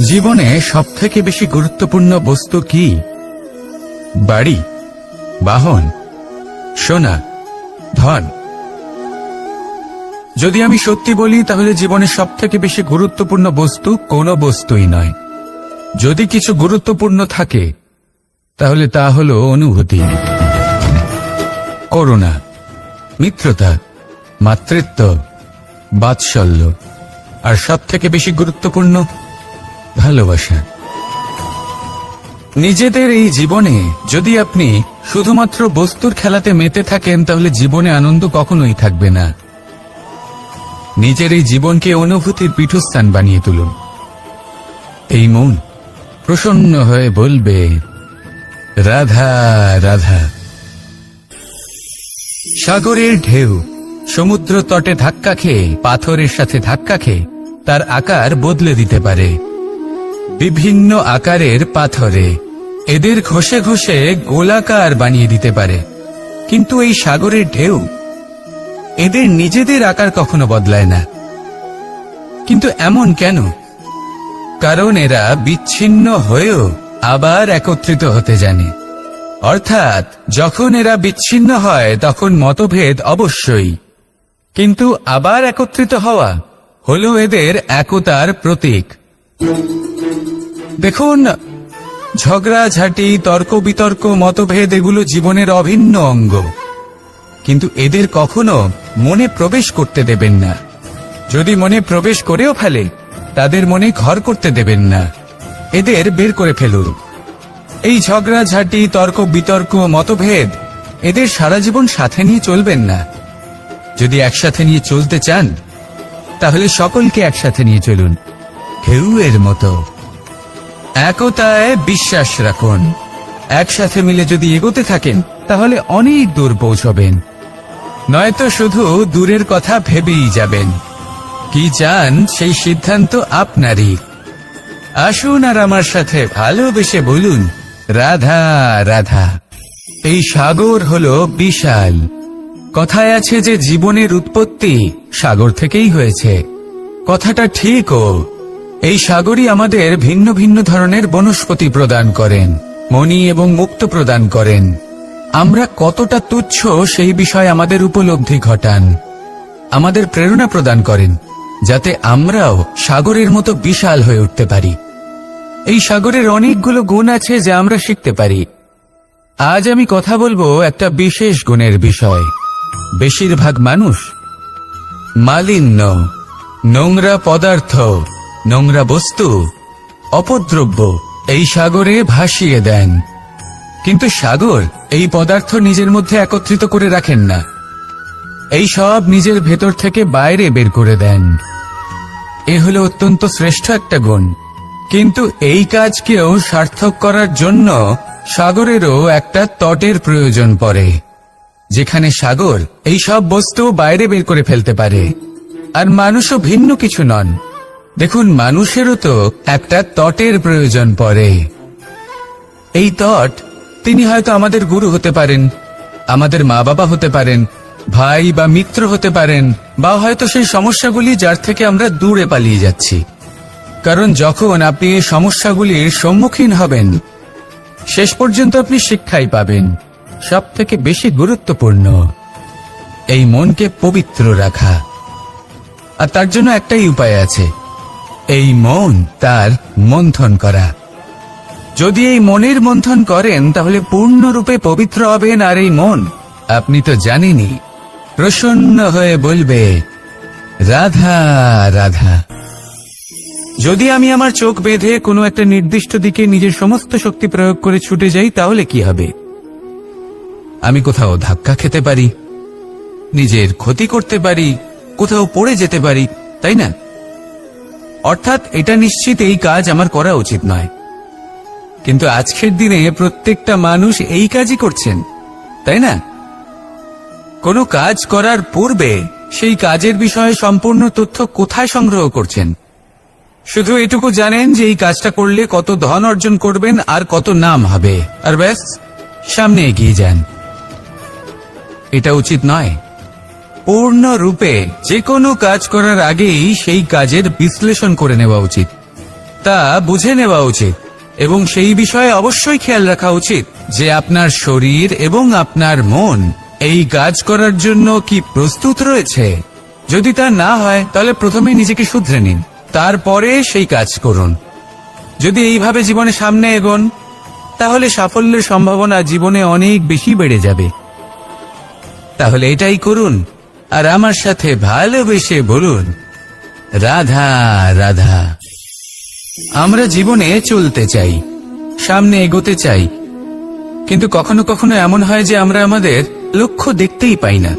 জীবনে সবথেকে বেশি গুরুত্বপূর্ণ বস্তু কি? বাড়ি, বাহন, সোনা, ধন। যদি আমি সত্যি বলি, তাহলে জীবনের সবথেকে বেশি গুরুত্বপূর্ণ বস্তু কোনো বস্তুই নয়। যদি কিছু গুরুত্বপূর্ণ থাকে, তাহলে তা হলো অনুভূতি, করুণা, মিত্রতা, মাতৃত্ব, বাৎসল্য, আর সবথেকে বেশি গুরুত্বপূর্ণ ভালোবাসা। নিজেদের এই জীবনে যদি আপনি শুধুমাত্র বস্তুর খেলাতে মেতে থাকেন, তাহলে জীবনে আনন্দ কখনোই থাকবে না। নিজের এই জীবনকে অনুভূতির পীঠস্থান বানিয়ে তুলুন। এই মন প্রসন্ন হয়ে বলবে, রাধা রাধা। সাগরের ঢেউ সমুদ্র তটে ধাক্কা খেয়ে, পাথরের সাথে ধাক্কা খেয়ে তার আকার বদলে দিতে পারে। বিভিন্ন আকারের পাথরে এদের ঘষে ঘষে গোলাকার বানিয়ে দিতে পারে, কিন্তু এই সাগরের ঢেউ এদের নিজেদের আকার কখনো বদলায় না। কিন্তু এমন কেন? কারণ এরা বিচ্ছিন্ন হয়েও আবার একত্রিত হতে জানে। অর্থাৎ যখন এরা বিচ্ছিন্ন হয় তখন মতভেদ অবশ্যই, কিন্তু আবার একত্রিত হওয়া হলো এদের একতার প্রতীক। দেখুন, ঝগড়াঝাঁটি, তর্ক বিতর্ক, মতভেদ এগুলো জীবনের অভিন্ন অঙ্গ, কিন্তু এদের কখনো মনে প্রবেশ করতে দেবেন না। যদি মনে প্রবেশ করেও ফেলে, তাদের মনে ঘর করতে দেবেন না, এদের বের করে ফেলুন। এই ঝগড়াঝাঁটি, তর্ক বিতর্ক, মতভেদ এদের সারা জীবন সাথে নিয়ে চলবেন না। যদি একসাথে নিয়ে চলতে চান, তাহলে সকলকে একসাথে নিয়ে চলুন, ঢেউয়ের মতো। একতায় বিশ্বাস রাখুন। একসাথে মিলে যদি এগোতে থাকেন, তাহলে অনেক দূর পৌঁছবেন, নয়তো শুধু দূরের কথা ভেবেই যাবেন। কি চান সেই সিদ্ধান্ত আপনারই। আসুন আর আমার সাথে ভালোবেসে বলুন, রাধা রাধা। এই সাগর হলো বিশাল। কথায় আছে যে জীবনের উৎপত্তি সাগর থেকেই হয়েছে। কথাটা ঠিকও। এই সাগরই আমাদের ভিন্ন ভিন্ন ধরনের বনস্পতি প্রদান করেন, মণি এবং মুক্ত প্রদান করেন। আমরা কতটা তুচ্ছ সেই বিষয়ে আমাদের উপলব্ধি ঘটান, আমাদের প্রেরণা প্রদান করেন, যাতে আমরাও সাগরের মতো বিশাল হয়ে উঠতে পারি। এই সাগরের অনেকগুলো গুণ আছে যা আমরা শিখতে পারি। আজ আমি কথা বলবো একটা বিশেষ গুণের বিষয়। বেশিরভাগ মানুষ মালিন্য, নোংরা পদার্থ, নোংরা বস্তু, অপদ্রব্য এই সাগরে ভাসিয়ে দেন, কিন্তু সাগর এই পদার্থ নিজের মধ্যে একত্রিত করে রাখেন না, এই সব নিজের ভেতর থেকে বাইরে বের করে দেন। এ হলো অত্যন্ত শ্রেষ্ঠ একটা গুণ। কিন্তু এই কাজকেও সার্থক করার জন্য সাগরেরও একটা তটের প্রয়োজন পড়ে, যেখানে সাগর এই সব বস্তু বাইরে বের করে ফেলতে পারে। আর মানুষও ভিন্ন কিছু নন। দেখুন, মানুষেরও তো একটা তটের প্রয়োজন পড়ে। এই তট, তিনি হয়তো আমাদের গুরু হতে পারেন, আমাদের মা বাবা হতে পারেন, ভাই বা মিত্র হতে পারেন, বা হয়তো সেই সমস্যাগুলি যার থেকে আমরা দূরে পালিয়ে যাচ্ছি। কারণ যখন আপনি এই সমস্যাগুলির সম্মুখীন হবেন, শেষ পর্যন্ত আপনি শিক্ষাই পাবেন। সব থেকে বেশি গুরুত্বপূর্ণ এই মনকে পবিত্র রাখা। আর তার জন্য একটাই উপায় আছে, এই মন তার মন্থন করা। যদি এই মনের মন্থন করেন তাহলে পূর্ণরূপে পবিত্র হবেন। আর এই মন, আপনি তো জানেনই, প্রসন্ন হয়ে বলবে রাধা রাধা। যদি আমি আমার চোখ বেঁধে কোনো একটা নির্দিষ্ট দিকে নিজের সমস্ত শক্তি প্রয়োগ করে ছুটে যাই, তাহলে কি হবে? আমি কোথাও ধাক্কা খেতে পারি, নিজের ক্ষতি করতে পারি, কোথাও পড়ে যেতে পারি, তাই না? অর্থাৎ এটা নিশ্চিত এই কাজ আমার করা উচিত নয়। কিন্তু আজকের দিনে প্রত্যেকটা মানুষ এই কাজই করছেন, তাই না? কোনো কাজ করার পূর্বে সেই কাজের বিষয়ে সম্পূর্ণ তথ্য কোথায় সংগ্রহ করছেন? শুধু এটুকু জানেন যে এই কাজটা করলে কত ধন অর্জন করবেন আর কত নাম হবে, আর ব্যাস সামনে এগিয়ে যান। এটা উচিত নয়। পূর্ণরূপে যে কোনো কাজ করার আগেই সেই কাজের বিশ্লেষণ করে নেওয়া উচিত, তা বুঝে নেওয়া উচিত, এবং সেই বিষয়ে অবশ্যই খেয়াল রাখা উচিত যে আপনার শরীর এবং আপনার মন এই কাজ করার জন্য কি প্রস্তুত রয়েছে। যদি তা না হয় তাহলে প্রথমে নিজেকে শুধরে নিন, তারপরে সেই কাজ করুন। যদি এইভাবে জীবনে সামনে এগোন, তাহলে সাফল্যের সম্ভাবনা জীবনে অনেক বেশি বেড়ে যাবে। তাহলে এটাই করুন, আর আমার সাথে ভালোবেসে বলুন রাধা রাধা। আমরা জীবনে চলতে চাই, সামনে এগোতে চাই, কিন্তু কখনো কখনো এমন হয় যে আমরা আমাদের লক্ষ্য দেখতেই পাই না।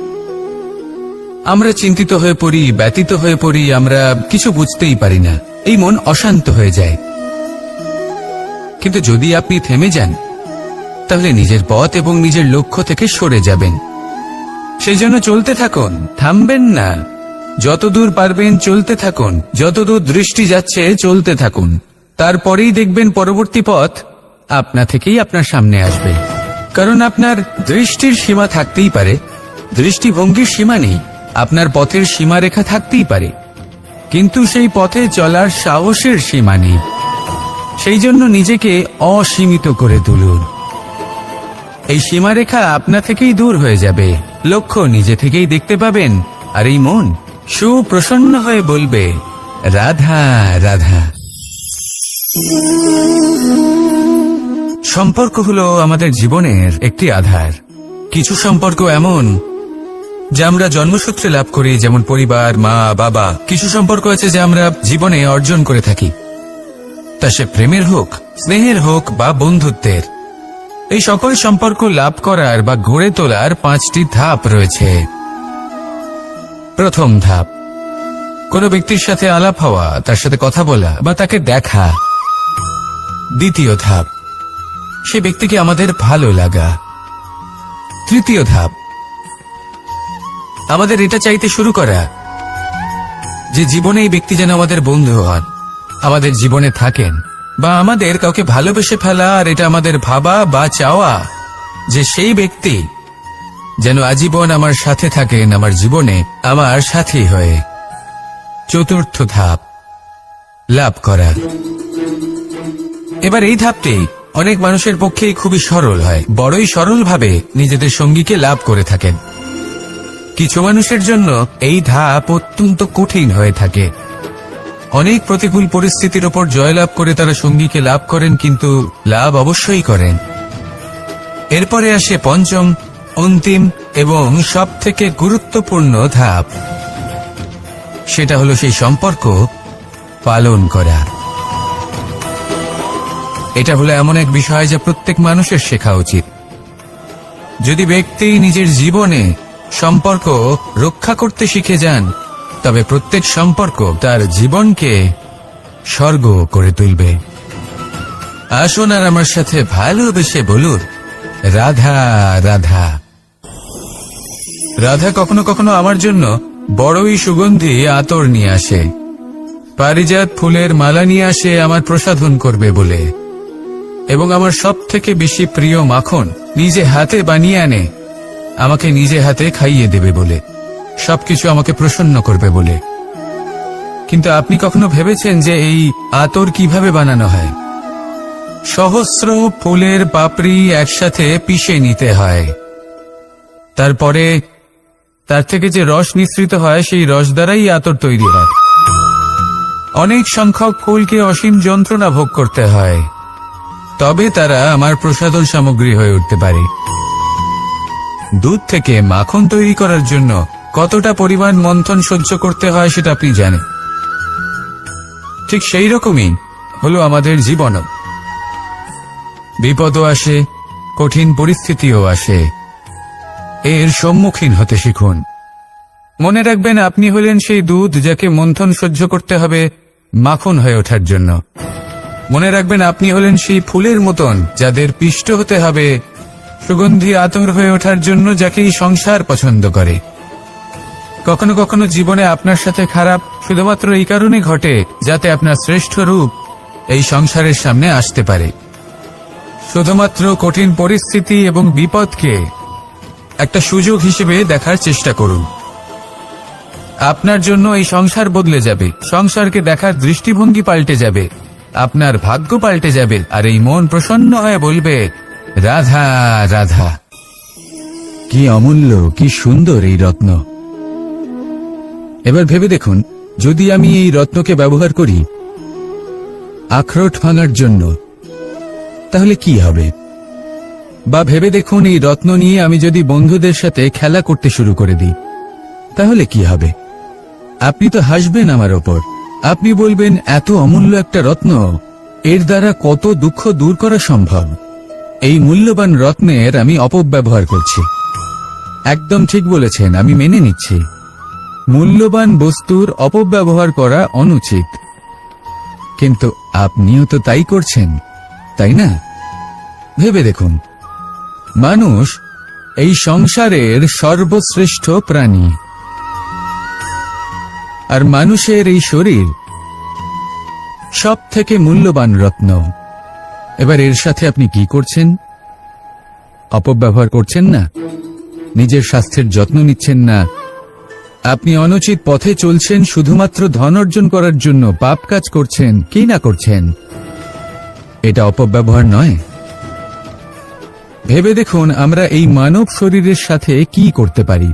আমরা চিন্তিত হয়ে পড়ি, ব্যতীত হয়ে পড়ি, আমরা কিছু বুঝতেই পারি না। এই মন অশান্ত হয়ে যায়। কিন্তু যদি আপনি থেমে যান, তাহলে নিজের পথ এবং নিজের লক্ষ্য থেকে সরে যাবেন। সেই জন্য চলতে থাকুন, থামবেন না। যতদূর পারবেন চলতে থাকুন, যতদূর দৃষ্টি যাচ্ছে চলতে থাকুন। তারপরেই দেখবেন পরবর্তী পথ আপনা থেকেই আপনার সামনে আসবে। কারণ আপনার দৃষ্টির সীমা থাকতেই পারে, দৃষ্টিভঙ্গির সীমা নেই। আপনার পথের সীমারেখা থাকতেই পারে, কিন্তু সেই পথে চলার সাহসের সীমা নেই। সেই জন্য নিজেকে অসীমিত করে তুলুন। এই সীমারেখা আপনা থেকেই দূর হয়ে যাবে, লক্ষ্য নিজে থেকেই দেখতে পাবেন, আর এই মন সুপ্রসন্ন হয়ে বলবে রাধা রাধা। সম্পর্ক হলো আমাদের জীবনের একটি আধার। কিছু সম্পর্ক এমন যা আমরা জন্মসূত্রে লাভ করি, যেমন পরিবার, মা বাবা। কিছু সম্পর্ক আছে যা আমরা জীবনে অর্জন করে থাকি, তা সে প্রেমের হোক, স্নেহের হোক বা বন্ধুত্বের। এই সকল সম্পর্ক লাভ করার বা গড়ে তোলার 5টি ধাপ রয়েছে। প্রথম ধাপ, কোনো ব্যক্তির সাথে আলাপ হওয়া, তার সাথে কথা বলা বা তাকে দেখা। দ্বিতীয় ধাপ, সে ব্যক্তিকে আমাদের ভালো লাগা। তৃতীয় ধাপ, আমাদের এটা চাইতে শুরু করা যে জীবনে এই ব্যক্তি যেন আমাদের বন্ধু হন, আমাদের জীবনে থাকেন, বা আমাদের কাউকে ভালোবেসে ফেলা। আর এটা আমাদের ভাবা বা চাওয়া যে সেই ব্যক্তি যেন আজীবন আমার সাথে থাকেন, আমার জীবনে আমার সাথী হয়ে। চতুর্থ ধাপ, লাভ করা। এবার এই ধাপটি অনেক মানুষের পক্ষেই খুবই সরল হয়, বড়ই সরলভাবে নিজেদের সঙ্গীকে লাভ করে থাকেন। কিছু মানুষের জন্য এই ধাপ অত্যন্ত কঠিন হয়ে থাকে। অনেক প্রতিকূল পরিস্থিতির ওপর জয়লাভ করে তারা সঙ্গীকে লাভ করেন, কিন্তু লাভ অবশ্যই করেন। এরপরে আসে পঞ্চম, অন্তিম এবং সবথেকে গুরুত্বপূর্ণ ধাপ। সেটা হলো সেই সম্পর্ক পালন করা। এটা হলো এমন এক বিষয় যা প্রত্যেক মানুষের শেখা উচিত। যদি ব্যক্তি নিজের জীবনে সম্পর্ক রক্ষা করতে শিখে যান, তবে প্রত্যেক সম্পর্ক তার জীবনকে স্বর্গ করে তুলবে। আসুন আর আমার সাথে ভালোবেসে বলুন, রাধা রাধা। রাধা কখনো কখনো আমার জন্য বড়ই সুগন্ধি আতর নিয়ে আসে, পারিজাত ফুলের মালা নিয়ে আসে আমার প্রসাধন করবে বলে, এবং আমার সব থেকে বেশি প্রিয় মাখন নিজে হাতে বানিয়ে আনে আমাকে নিজে হাতে খাইয়ে দেবে বলে, সবকিছু আমাকে প্রসন্ন করবে বলে। কিন্তু আপনি কখনো ভেবেছেন যে এই আতর কিভাবে বানানো হয়? সহস্র ফুলের পাপড়ি একসাথে পিষে নিতে হয়, তারপরে তার থেকে যে রস মিশ্রিত হয় সেই রস দ্বারাই আতর তৈরি হয়। অনেক সংখ্যক ফুলকে অসীম যন্ত্রণা ভোগ করতে হয়, তবে তারা আমার প্রসাধন সামগ্রী হয়ে উঠতে পারে। দুধ থেকে মাখন তৈরি করার জন্য কতটা পরিমাণ মন্থন সহ্য করতে হয় সেটা আপনি জানেন। ঠিক সেই রকমই হলো আমাদের জীবনও। বিপদও আসে, কঠিন পরিস্থিতিও আসে, এর সম্মুখীন হতে শিখুন। মনে রাখবেন, আপনি হলেন সেই দুধ যাকে মন্থন সহ্য করতে হবে মাখন হয়ে ওঠার জন্য। মনে রাখবেন, আপনি হলেন সেই ফুলের মতন যাদের পিষ্ট হতে হবে সুগন্ধি আতর হয়ে ওঠার জন্য, যাকে এই সংসার পছন্দ করে। কখনো কখনো জীবনে আপনার সাথে খারাপ শুধুমাত্র এই কারণে ঘটে যাতে আপনার শ্রেষ্ঠ রূপ এই সংসারের সামনে আসতে পারে। শুধুমাত্র কঠিন পরিস্থিতি এবং বিপদকে একটা সুযোগ হিসেবে দেখার চেষ্টা করুন। আপনার জন্য এই সংসার বদলে যাবে, সংসারকে দেখার দৃষ্টিভঙ্গি পাল্টে যাবে, আপনার ভাগ্য পাল্টে যাবে, আর এই মন প্রসন্ন হয়ে বলবে, রাধা রাধা। কি অমূল্য, কি সুন্দর এই রত্ন। এবার ভেবে দেখুন, যদি আমি এই রত্নকে ব্যবহার করি আখরোট ভাঙার জন্য, তাহলে কি হবে? বা ভেবে দেখুন, এই রত্ন নিয়ে আমি যদি বন্ধুদের সাথে খেলা করতে শুরু করে দিই, তাহলে কি হবে? আপনি তো হাসবেন আমার ওপর। আপনি বলবেন, এত অমূল্য একটা রত্ন, এর দ্বারা কত দুঃখ দূর করা সম্ভব। এই মূল্যবান রত্নের আমি অপব্যবহার করছি। একদম ঠিক বলেছেন, আমি মেনে নিচ্ছি। মূল্যবান বস্তুর অপব্যবহার করা অনুচিত, কিন্তু আপনিও তো তাই করছেন, তাই না? ভেবে দেখুন, মানুষ এই সংসারের সর্বশ্রেষ্ঠ প্রাণী, আর মানুষের এই শরীর সব থেকে মূল্যবান রত্ন। এবার এর সাথে আপনি কি করছেন? অপব্যবহার করছেন না, নিজের স্বাস্থ্যের যত্ন নিচ্ছেন না, আপনি অনুচিত পথে চলছেন শুধুমাত্র ধন অর্জন করার জন্য, পাপ কাজ করছেন, কি না করছেন? এটা অপব্যবহার নয়? ভেবে দেখুন, আমরা এই মানব শরীরের সাথে কি করতে পারি।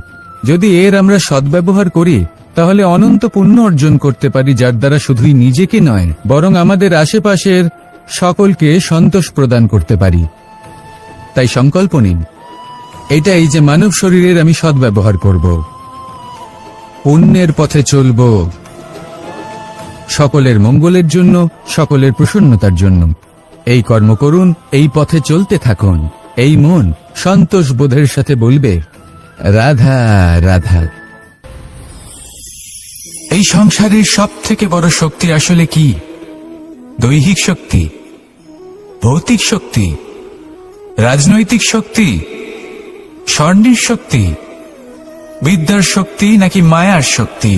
যদি এর আমরা সদ্ব্যবহার করি, তাহলে অনন্ত পুণ্য অর্জন করতে পারি, যার দ্বারা শুধুই নিজেকে নয়, বরং আমাদের আশেপাশের সকলকে সন্তোষ প্রদান করতে পারি। তাই সংকল্প নিন, এটাই যে মানব শরীরের আমি সদ্ব্যবহার করব, পুণ্যের পথে চলব, সকলের মঙ্গলের জন্য, সকলের প্রসন্নতার জন্য। এই কর্ম করুন, এই পথে চলতে থাকুন। এই মন সন্তোষ বোধের সাথে বলবে, রাধা রাধা। এই সংসারের সব থেকে বড় শক্তি আসলে কি? দৈহিক শক্তি, ভৌতিক শক্তি, রাজনৈতিক শক্তি, স্বর্ণের শক্তি, বিদ্যার শক্তি নাকি মায়ার শক্তি,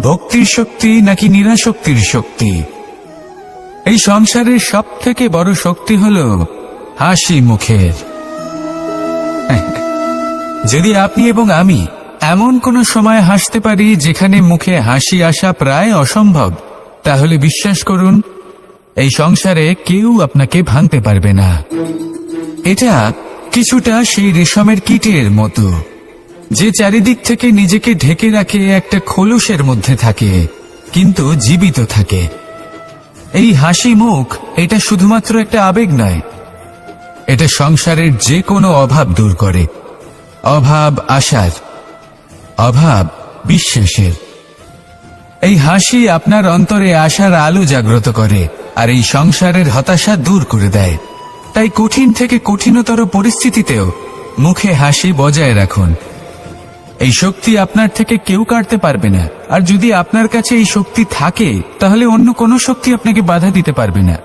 ভক্তির শক্তি নাকি নিরাশক্তির শক্তি? এই সংসারের সব থেকে বড় শক্তি হল হাসি মুখের। যদি আপনি এবং আমি এমন কোন সময় হাসতে পারি যেখানে মুখে হাসি আসা প্রায় অসম্ভব, তাহলে বিশ্বাস করুন, এই সংসারে কেউ আপনাকে ভাঙতে পারবে না। এটা কিছুটা সেই রেশমের কীটের মতো, যে চারিদিক থেকে নিজেকে ঢেকে রাখে একটা খোলসের মধ্যে থাকে। কিন্তু জীবিত থাকে। এই হাসি মুখ এটা শুধুমাত্র একটা আবেগ নয়, এটা সংসারের যে কোনো অভাব দূর করে। অভাব আশার, অভাব বিশ্বাসের। এই হাসি আপনার অন্তরে আশার আলো জাগ্রত করে আর এই সংসারের হতাশা দূর করে দেয়। তাই কঠিন থেকে কঠিনতর পরিস্থিতিতেও মুখে হাসি বজায় রাখুন। এই শক্তি আপনার থেকে কেউ কাটতে পারবে না। আর যদি আপনার কাছে এই শক্তি থাকে তাহলে অন্য কোনো শক্তি আপনাকে বাধা দিতে পারবে না।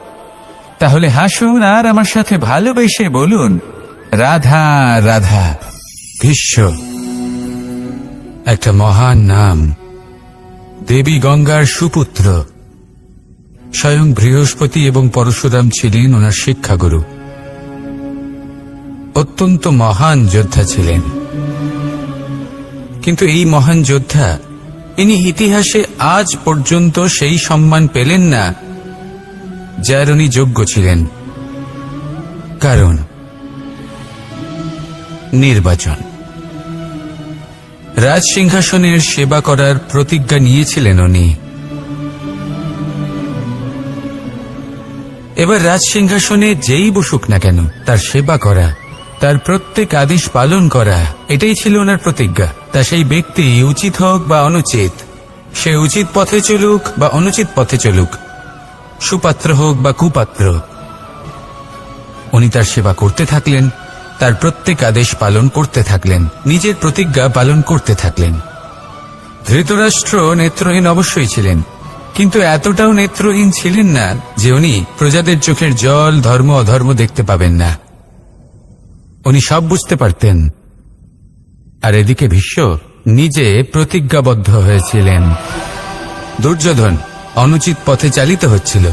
তাহলে হাসুন আর আমার সাথে ভালোবেসে বলুন, রাধা রাধা। ভীষ্ম একটা মহান নাম, দেবী গঙ্গার সুপুত্র। স্বয়ং বৃহস্পতি এবং পরশুরাম ছিলেন ওনার শিক্ষাগুরু। অত্যন্ত মহান যোদ্ধা ছিলেন, কিন্তু এই মহান যোদ্ধা ইনি ইতিহাসে আজ পর্যন্ত সেই সম্মান পেলেন না যার উনি যোগ্য ছিলেন। কারণ নির্বাচন। রাজ সিংহাসনের সেবা করার প্রতিজ্ঞা নিয়েছিলেন উনি। এবার রাজ সিংহাসনে যেই বসুক না কেন তার সেবা করা, তার প্রত্যেক আদেশ পালন করা, এটাই ছিল ওনার প্রতিজ্ঞা। তা সেই ব্যক্তি উচিত হোক বা অনুচিত, সে উচিত পথে চলুক বা অনুচিত পথে চলুক, সুপাত্র হোক বা কুপাত্র, উনি তার সেবা করতে থাকলেন, তার প্রত্যেক আদেশ পালন করতে থাকলেন, নিজের প্রতিজ্ঞা পালন করতে থাকলেন। ধৃতরাষ্ট্র নেত্রহীন অবশ্যই ছিলেন, কিন্তু এতটাও নেত্রহীন ছিলেন না যে উনি প্রজাদের চোখের জল, ধর্ম অধর্ম দেখতে পাবেন না। উনি সব বুঝতে পারতেন। আর এদিকে ভীষ্ম নিজে প্রতিজ্ঞাবদ্ধ হয়েছিলেন। দুর্যোধন অনুচিত পথে চালিত হচ্ছিল,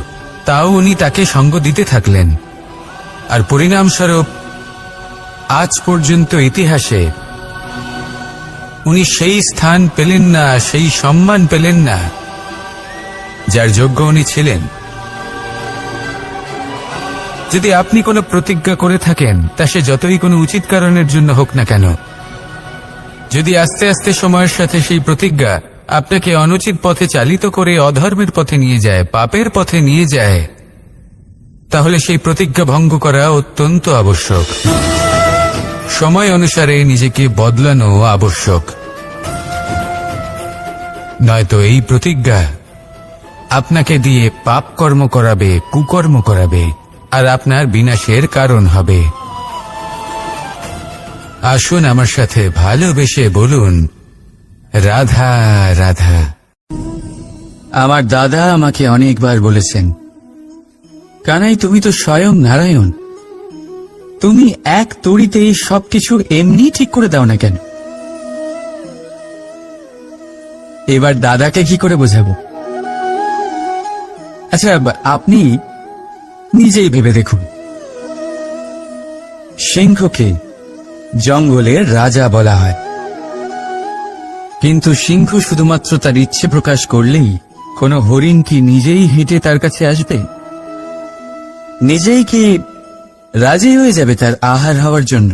তাও উনি তাকে সঙ্গ দিতে থাকলেন। আর পরিণামস্বরূপ আজ পর্যন্ত ইতিহাসে উনি সেই স্থান পেলেন না, সেই সম্মান পেলেন না যার যোগ্য উনি ছিলেন। যদি আপনি কোনো প্রতিজ্ঞা করে থাকেন তা সে যতই কোনো উচিত কারণের জন্য হোক না কেন, যদি আস্তে আস্তে সময়ের সাথে সেই প্রতিজ্ঞা আপনাকে অনুচিত পথে চালিত করে অধর্মের পথে নিয়ে যায়, পাপের পথে নিয়ে যায়, তাহলে সেই প্রতিজ্ঞা ভঙ্গ করা অত্যন্ত আবশ্যক। সময় অনুসারে নিজেকে বদলানো আবশ্যক, নয়তো এই প্রতিজ্ঞা আপনাকে দিয়ে পাপ কর্ম করাবে, কুকর্ম করাবে আর আপনার বিনাশের কারণ হবে। আসুন আমার সাথে ভালোবেসে বলুন, রাধা রাধা। আমার দাদা আমাকে অনেকবার বলেছেন, কানাই তুমি তো স্বয়ং নারায়ণ, তুমি এক তড়িতেই সবকিছু এমনি ঠিক করে দাও না কেন? এবার দাদাকে কি করে বোঝাবো? আচ্ছা, আপনি নিজেই ভেবে দেখুন, সিংহকে জঙ্গলের রাজা বলা হয়, কিন্তু সিংহ শুধুমাত্র তার ইচ্ছে প্রকাশ করলেই কোনো হরিণ কি নিজেই হেঁটে তার কাছে আসবে? নিজেই কি রাজি হয়ে যাবে তার আহার হওয়ার জন্য?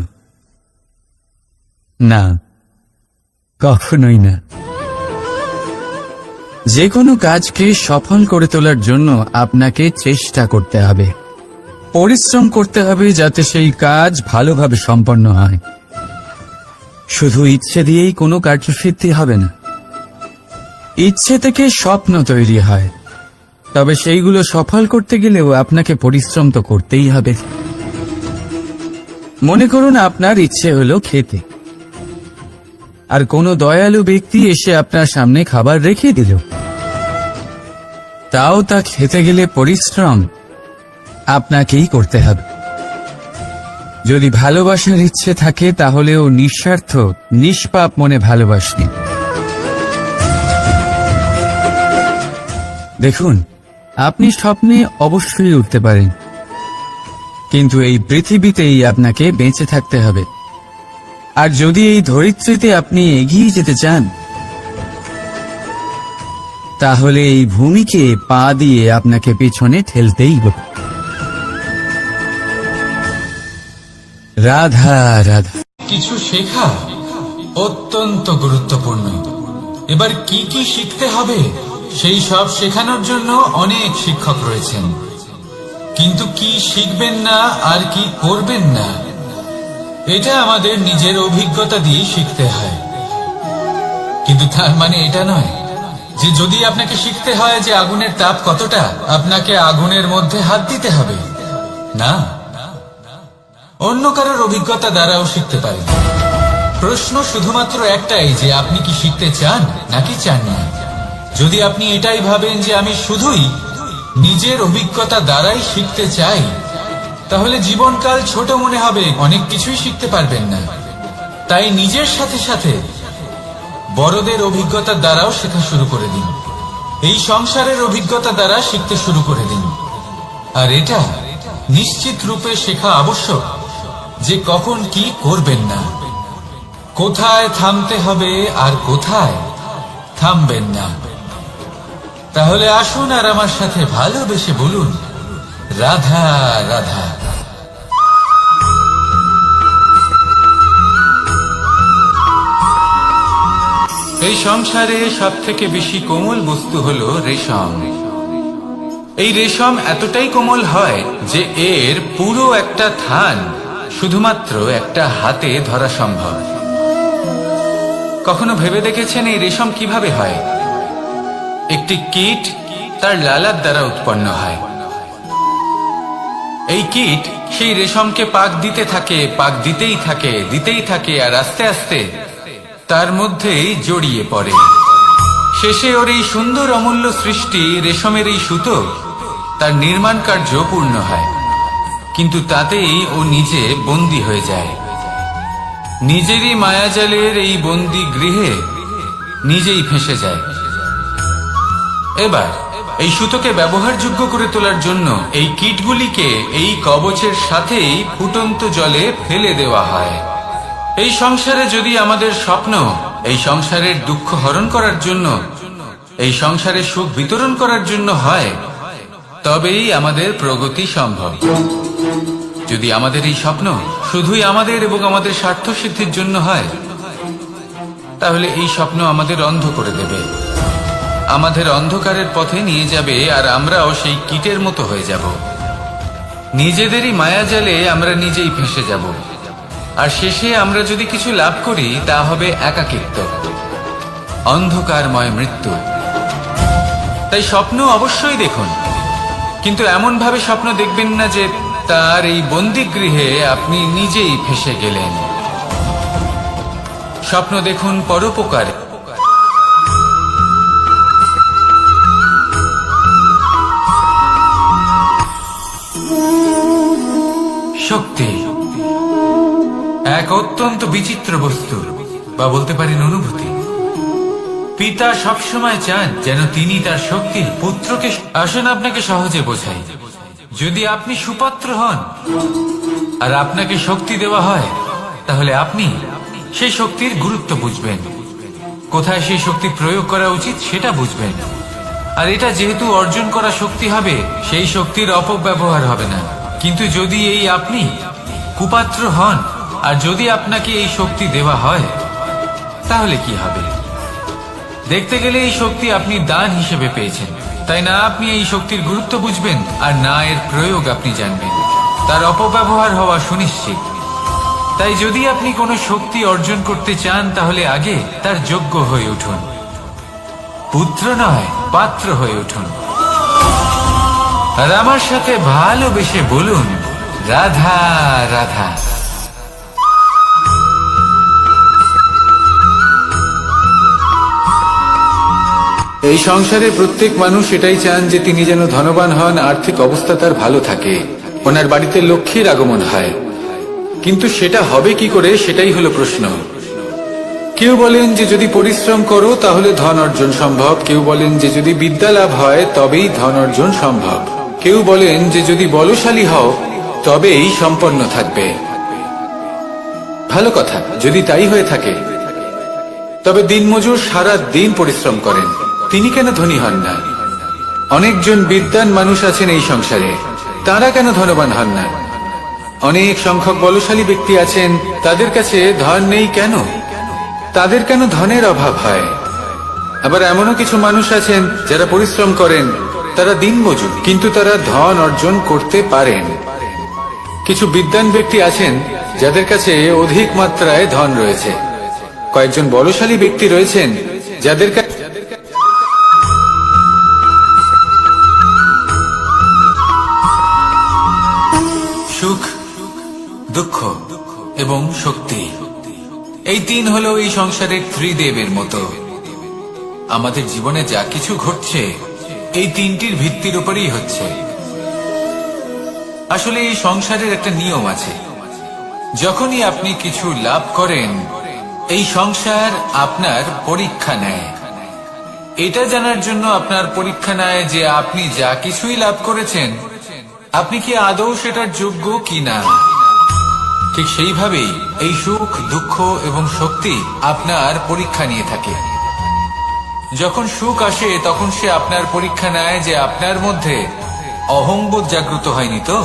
না, কখনোই না। যে কোনো কাজকে সফল করে তোলার জন্য আপনাকে চেষ্টা করতে হবে, পরিশ্রম করতে হবে যাতে সেই কাজ ভালোভাবে সম্পন্ন হয়। শুধু ইচ্ছে দিয়েই কোনো কার্যসিদ্ধি হবে না। ইচ্ছে থেকে স্বপ্ন তৈরি হয়, তবে সেইগুলো সফল করতে গেলেও আপনাকে পরিশ্রম তো করতেই হবে। মনে করুন আপনার ইচ্ছে হলো খেতে, আর কোনো দয়ালু ব্যক্তি এসে আপনার সামনে খাবার রেখে দিল, তাও তা খেতে গেলে পরিশ্রম আপনাকেই করতে হবে। যদি ভালোবাসার ইচ্ছে থাকে তাহলেও নিঃস্বার্থ, নিষ্পাপ মনে ভালোবাসবেন। দেখুন, আপনি স্বপ্নে অবশ্যই উঠতে পারেন, কিন্তু এই পৃথিবীতেই আপনাকে বেঁচে থাকতে হবে। আর যদি এই ধরিত্রীতে আপনি এগিয়ে যেতে চান, তাহলে এই ভূমিকে পা দিয়ে আপনাকে পিছনে ঠেলতেই হবে। রাধা রাধা। কিছু শেখা অত্যন্ত গুরুত্বপূর্ণ। এবার কি কি শিখতে হবে সেই সব শেখানোর জন্য অনেক শিক্ষক রয়েছেন, কিন্তু কি শিখবেন না আর কি করবেন না এটা আমাদের নিজের অভিজ্ঞতা দিয়ে শিখতে হয়। কিন্তু তার মানে এটা নয় যে যদি আপনাকে শিখতে হয় যে আগুনের তাপ কতটা, আপনাকে আগুনের মধ্যে হাত দিতে হবে। না, অন্য কারোর অভিজ্ঞতা দ্বারাও শিখতে পারেন। প্রশ্ন শুধুমাত্র একটাই যে আপনি কি শিখতে চান নাকি চান না। যদি আপনি এটাই ভাবেন যে আমি শুধুই নিজের অভিজ্ঞতা দ্বারাই শিখতে চাই, তাহলে জীবনকাল ছোট মনে হবে, অনেক কিছুই শিখতে পারবেন না। তাই নিজের সাথে সাথে বড়দের অভিজ্ঞতা দ্বারাও শেখা শুরু করে দিন। এই সংসারের অভিজ্ঞতা দ্বারা শিখতে শুরু করে দিন। আর এটা নিশ্চিত রূপে শেখা আবশ্যক যে কখন কি করবেন না, কোথায় থামতে হবে আর কোথায় থামবেন না। তাহলে আসুন আর আমার সাথে ভালোবেসে বলুন, রাধা রাধা। এই সংসারে সব থেকে বেশি কোমল বস্তু হলো রেশম। এই রেশম এতটাই কোমল হয় যে এর পুরো একটা থান শুধুমাত্র একটা হাতে ধরা সম্ভব। কখনো ভেবে দেখেছেন এই রেশম কিভাবে হয়? একটি কীট তার লালার দ্বারা উৎপন্ন হয়। এই কীট সেই রেশমকে পাক দিতে থাকে, পাক দিতেই থাকে আর আস্তে আস্তে তার মধ্যেই জড়িয়ে পড়ে। শেষে ওর এই সুন্দর অমূল্য সৃষ্টি রেশমের এই সুতো তার নির্মাণ কার্য পূর্ণ হয়, কিন্তু তাতেই ও নিজে বন্দী হয়ে যায়। নিজেরই মায়াজালের এই বন্দী গৃহে নিজেই ফেঁসে যায়। এবার এই সুতোকে ব্যবহারযোগ্য করে তোলার জন্য এই কীটগুলিকে এই কবচের সাথেই ফুটন্ত জলে ফেলে দেওয়া হয়। এই সংসারে যদি আমাদের স্বপ্ন এই সংসারের দুঃখ হরণ করার জন্য, এই সংসারে সুখ বিতরণ করার জন্য হয়, তবেই আমাদের প্রগতি সম্ভব। যদি আমাদের এই স্বপ্ন শুধুই আমাদের এবং আমাদের স্বার্থ সিদ্ধির জন্য হয়, তাহলে এই স্বপ্ন আমাদের অন্ধ করে দেবে, আমাদের অন্ধকারের পথে নিয়ে যাবে, আর আমরাও সেই কীটের মতো হয়ে যাব। নিজেদেরই মায়াজালে আমরা নিজেই ফেঁসে যাব, আর শেষে আমরা যদি কিছু লাভ করি তা হবে একাকিত্ব, অন্ধকারময় মৃত্যু। তাই স্বপ্ন অবশ্যই দেখুন, কিন্তু এমন ভাবে স্বপ্ন দেখবেন না যে তার এই বন্দিগৃহে আপনি নিজেই ফেঁসে গেলেন। স্বপ্ন দেখুন পরোপকারে। শক্তি এক অত্যন্ত বিচিত্র বস্তু, বা বলতে পারেন অনুভূতি। পিতা সবসময় চান যেন তিনি তার শক্তি পুত্রকে। আসুন আপনাকে সহজে বোঝাই। যদি আপনি সুপাত্র হন আর আপনাকে শক্তি দেওয়া হয়, তাহলে আপনি সেই শক্তির গুরুত্ব বুঝবেন, কোথায় সেই শক্তি প্রয়োগ করা উচিত সেটা বুঝবেন। আর এটা যেহেতু অর্জন করা শক্তি হবে, সেই শক্তির অপব্যবহার হবে না। কিন্তু যদি এই আপনি কুপাত্র হন আর যদি আপনাকে এই শক্তি দেওয়া হয়, তাহলে কি হবে? দেখতে গেলে এই শক্তি আপনি দান হিসেবে পেয়েছেন, তাই না আপনি এই শক্তির গুরুত্ব বুঝবেন আর না এর প্রয়োগ আপনি জানবেন। তার অপব্যবহার হওয়া সুনিশ্চিত। তাই যদি আপনি কোনো শক্তি অর্জন করতে চান, তাহলে আগে তার যোগ্য হয়ে উঠুন, পুত্র নয় পাত্র হয়ে উঠুন। আর আমার সাথে ভালোবেসে বলুন, রাধা রাধা। এই সংসারে প্রত্যেক মানুষ এটাই চান যে তিনি যেন ধনবান হন, আর্থিক অবস্থা তার ভালো থাকে, ওনার বাড়িতে লক্ষ্মীর আগমন হয়। কিন্তু সেটা হবে কি করে, সেটাই হলো প্রশ্ন। কেউ বলেন যে যদি পরিশ্রম করো তাহলে ধন অর্জন সম্ভব, কেউ বলেন যে যদি বিদ্যা লাভ হয় তবেই ধন অর্জন সম্ভব, কেউ বলেন যে যদি বলশালী হও তবেই সম্পন্ন থাকবে। ভালো কথা, যদি তাই হয়ে থাকে, তবে দিনমজুর সারা দিন পরিশ্রম করেন, তিনি কেন ধনী হন না? অনেকজন বিদ্বান মানুষ আছেন এই সংসারে, তারা কেন ধনবান হন না? অনেক সংখ্যক বলশালী ব্যক্তি আছেন, তাদের কাছে ধন নেই কেন? তাদের কেন ধনের অভাব হয়? আবার এমনও কিছু মানুষ আছেন যারা পরিশ্রম করেন, তারা দিনমজুর, কিন্তু তারা ধন অর্জন করতে পারেন। কিছু বিদ্বান ব্যক্তি আছেন যাদের কাছে অধিক মাত্রায় ধন রয়েছে। কয়েকজন বলশালী ব্যক্তি রয়েছেন যাদের কাছে সুখ, দুঃখ এবং শক্তি, এই তিন হলো এই সংসারের ত্রিদেবের মতো। আমাদের জীবনে যা কিছু ঘটছে এই তিনটির ভিত্তির উপরেই হচ্ছে। আসলে এই সংসারের একটা নিয়ম আছে, যখনই আপনি কিছু লাভ করেন এই সংসার আপনার পরীক্ষা নেয়। এটা জানার জন্য আপনার পরীক্ষা নেয় যে আপনি যা কিছুই লাভ করেছেন আপনি কি আদৌ সেটার যোগ্য কিনা। ঠিক সেইভাবেই এই সুখ, দুঃখ এবং শক্তি আপনার পরীক্ষা নিয়ে থাকে। যখন সুখ আসে তখন সে আপনার পরীক্ষা নেয় যে আপনার মধ্যে অহংবোধ জাগ্রত হয়নি তো।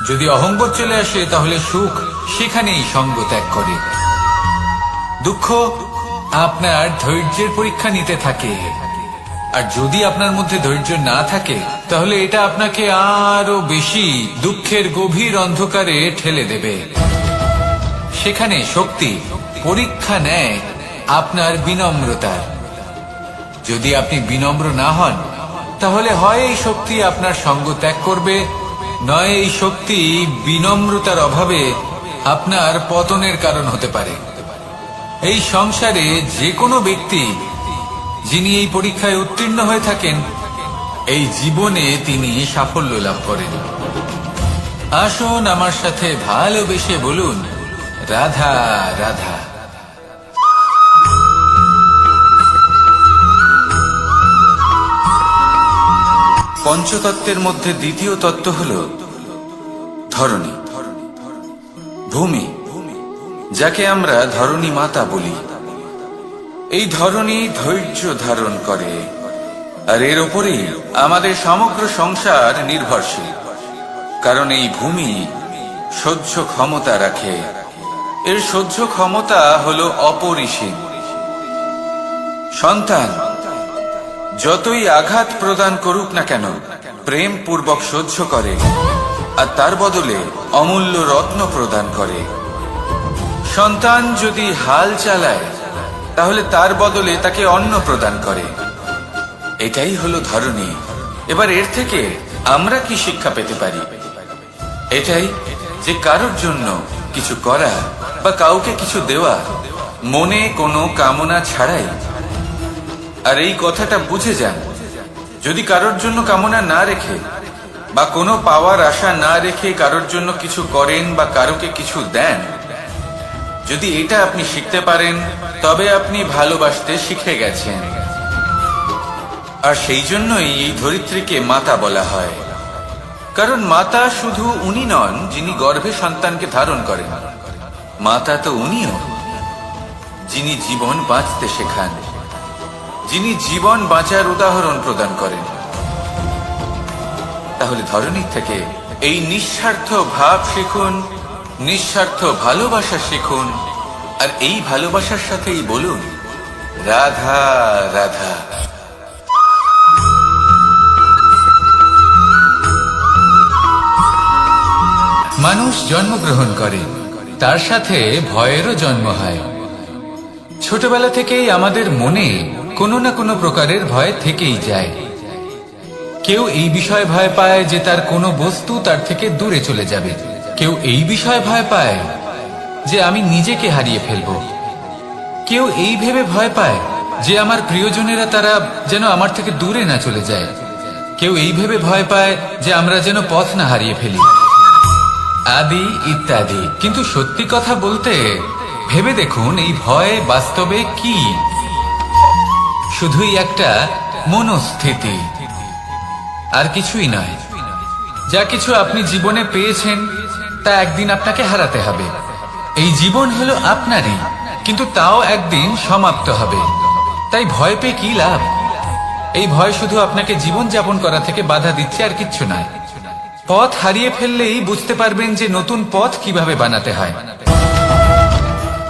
যদি অহংবোধ চলে আসে তাহলে সুখ সেখানেই সঙ্গ ত্যাগ করে। দুঃখ আপনার ধৈর্যের পরীক্ষা নিতে থাকে, আর যদি আপনার মধ্যে ধৈর্য না থাকে তাহলে এটা আপনাকে আরো বেশি দুঃখের গভীর অন্ধকারে ঠেলে দেবে। সেখানে শক্তি পরীক্ষা নেয় আপনার বিনম্রতার। যদি আপনি বিনম্র না হন তাহলে হয় এই শক্তি আপনার সঙ্গ ত্যাগ করবে, নয় এই শক্তি বিনম্রতার অভাবে আপনার পতনের কারণ হতে পারে। এই সংসারে যে কোনো ব্যক্তি যিনি এই পরীক্ষায় উত্তীর্ণ হয়ে থাকেন এই জীবনে তিনি সাফল্য লাভ করেন। আসুন আমার সাথে ভালোবেসে বলুন, রাধা রাধা। পঞ্চতত্ত্বের মধ্যে দ্বিতীয় তত্ত্ব হল ধরণী, ভূমি, যাকে আমরা ধরণী মাতা বলি। এই ধরণী ধৈর্য ধারণ করে, আর এর ওপরেই আমাদের সমগ্র সংসার নির্ভরশীল। কারণ এই ভূমি সহ্য ক্ষমতা রাখে, এর সহ্য ক্ষমতা হল অপরিসীম। সন্তান যতই আঘাত প্রদান করুক না কেন প্রেম পূর্বক সহ্য করে, আর তার বদলে অমূল্য রত্ন প্রদান করে। সন্তান যদি হাল চালায় তাহলে তার বদলে তাকে অন্ন প্রদান করে। এটাই হলো ধরণী। এবার এর থেকে আমরা কি শিক্ষা পেতে পারি? এটাই যে কারোর জন্য কিছু করা বা কাউকে কিছু দেওয়া মনে কোনো কামনা ছাড়াই। আর এই কথাটা বুঝে যান, যদি কারোর জন্য কামনা না রেখে বা কোনো পাওয়ার আশা না রেখে কারোর জন্য কিছু করেন বা কারোকে কিছু দেন, যদি এটা আপনি শিখতে পারেন তবে আপনি ভালোবাসতে শিখে গেছেন। আর সেই জন্যই এই ধরিত্রীকে মাতা বলা হয়। কারণ মাতা শুধু উনি নন যিনি গর্ভে সন্তানকে ধারণ করেন, মাতা তো উনিও যিনি জীবন বাঁচতে শেখান, যিনি জীবন বাঁচার উদাহরণ প্রদান করেন। তাহলে ধরণীর থেকে এই নিঃস্বার্থ ভাব শিখুন, নিঃস্বার্থ ভালোবাসা শিখুন, আর এই ভালোবাসার সাথেই বলুন, রাধা রাধা। মানুষ জন্মগ্রহণ করে, তার সাথে ভয়েরও জন্ম হয়। ছোটবেলা থেকেই আমাদের মনে কোনো না কোনো প্রকারের ভয় থেকেই যায়। কেউ এই বিষয়ে ভয় পায় যে তার কোনো বস্তু তার থেকে দূরে চলে যাবে, কেউ এই বিষয়ে ভয় পায় যে আমি নিজেকে হারিয়ে ফেলব, কেউ এই ভেবে ভয় পায় যে আমার প্রিয়জনেরা তারা যেন আমার থেকে দূরে না চলে যায়, কেউ এই ভেবে ভয় পায় যে আমরা যেন পথ না হারিয়ে ফেলি, আদি ইত্যাদি। কিন্তু সত্যি কথা বলতে ভেবে দেখুন এই ভয় বাস্তবে কি? শুধুই একটা মনস্থিতি, আর কিছুই নয়। যা কিছু আপনি জীবনে পেয়েছেন তা একদিন আপনাকে হারাতে হবে। এই জীবন হলো আপনারই, কিন্তু তাও একদিন সমাপ্ত হবে। তাই ভয় পেয়ে কি লাভ? এই ভয় শুধু আপনাকে জীবন যাপন করা থেকে বাধা দিচ্ছে, আর কিচ্ছু নয়। পথ হারিয়ে ফেললেই বুঝতে পারবেন যে নতুন পথ কিভাবে বানাতে হয়।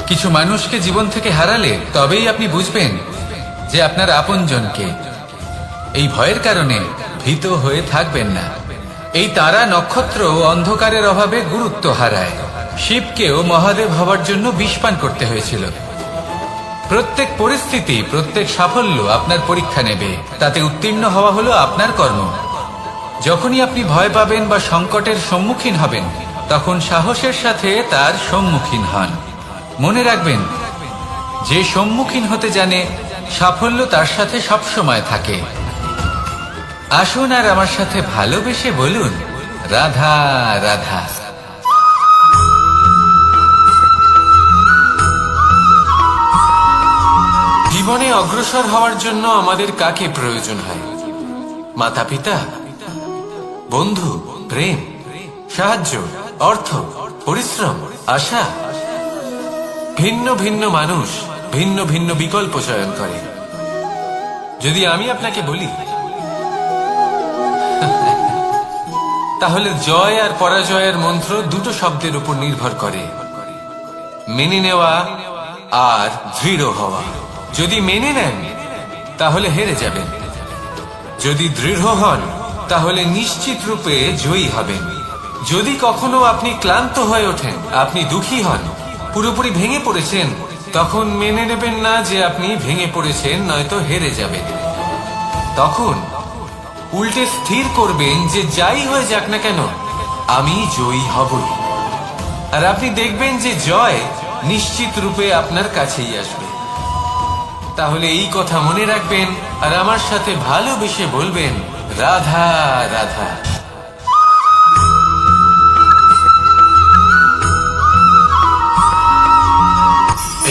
কিছু মানুষকে জীবন থেকে হারালে তবেই আপনি বুঝবেন যে আপনার আপনজনকে। এই ভয়ের কারণে ভীত হয়ে থাকবেন না। এই তারা নক্ষত্র অন্ধকারের অভাবে গুরুত্ব হারায়। শিবকেও মহাদেব হবার জন্য বিষ পান করতে হয়েছিল। প্রত্যেক পরিস্থিতি, প্রত্যেক সাফল্য আপনার পরীক্ষা নেবে, তাতে উত্তীর্ণ হওয়া হলো আপনার কর্ম। যখনই আপনি ভয় পাবেন বা সংকটের সম্মুখীন হবেন, তখন সাহসের সাথে তার সম্মুখীন হন। মনে রাখবেন, যে সম্মুখীন হতে জানে সাফল্য তার সাথে সবসময় থাকে। আসুন আর আমার সাথে ভালোবেসে বলুন, রাধা রাধা। জীবনে অগ্রসর হওয়ার জন্য আমাদের কাকে প্রয়োজন হয়? মাতা পিতা, বন্ধু, প্রেম, সাহায্য, অর্থ, পরিশ্রম, আশা। ভিন্ন ভিন্ন মানুষ ভিন্ন ভিন্ন বিকল্প চয়ন করে। যদি আমি আপনাকে বলি, তাহলে জয় আর পরাজয়ের মন্ত্র দুটো শব্দের উপর নির্ভর করে, মেনে নেওয়া আর দৃঢ় হওয়া। যদি মেনে নেন তাহলে হেরে যাবেন, যদি দৃঢ় হন তাহলে নিশ্চিত রূপে জয়ী হবেন। যদি কখনো আপনি ক্লান্ত হয়ে ওঠেন, আপনি দুঃখী হন, পুরোপুরি ভেঙে পড়েছেন, তখন মেনে নেবেন না যে আপনি ভেঙে পড়েছেন, নয়তো হেরে যাবেন। তখন উল্টে স্থির করবেন যে যাই হয়ে যাক না কেন, আমি জয়ী হবই। আর আপনি দেখবেন যে জয় নিশ্চিত রূপে আপনার কাছেই আসবে। তাহলে এই কথা মনে রাখবেন আর আমার সাথে ভালোবেসে বলবেন, রাধা রাধা।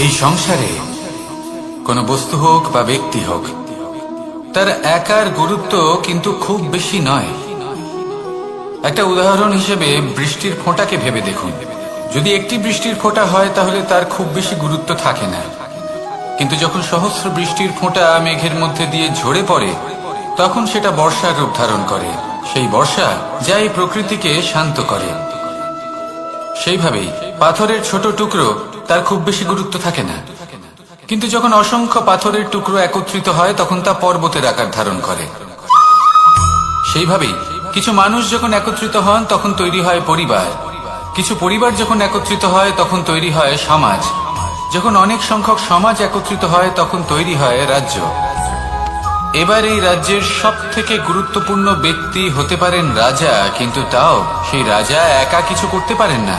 এই সংসারে কোনো বস্তু হোক বা ব্যক্তি হোক, তার একার গুরুত্ব কিন্তু খুব বেশি নয়। একটা উদাহরণ হিসেবে বৃষ্টির ফোঁটাকে ভেবে দেখুন। যদি একটি বৃষ্টির ফোঁটা হয় তাহলে তার খুব বেশি গুরুত্ব থাকে না, কিন্তু যখন সহস্র বৃষ্টির ফোঁটা মেঘের মধ্যে দিয়ে ঝরে পড়ে, তখন সেটা বর্ষার রূপ ধারণ করে। সেই বর্ষা যা এই প্রকৃতিকে শান্ত করে। সেইভাবেই পাথরের ছোট টুকরো, তার খুব বেশি গুরুত্ব থাকে না, কিন্তু যখন অসংখ্য পাথরের টুকরো একত্রিত হয় তখন তা পর্বতের আকার ধারণ করে। সেইভাবেই কিছু মানুষ যখন একত্রিত হন তখন তৈরি হয় পরিবার, কিছু পরিবার যখন একত্রিত হয় তখন তৈরি হয় সমাজ, যখন অনেক সংখ্যক সমাজ একত্রিত হয় তখন তৈরি হয় রাজ্য। এবার এই রাজ্যের সব থেকে গুরুত্বপূর্ণ ব্যক্তি হতে পারেন রাজা, কিন্তু তাও সেই রাজা একা কিছু করতে পারেন না।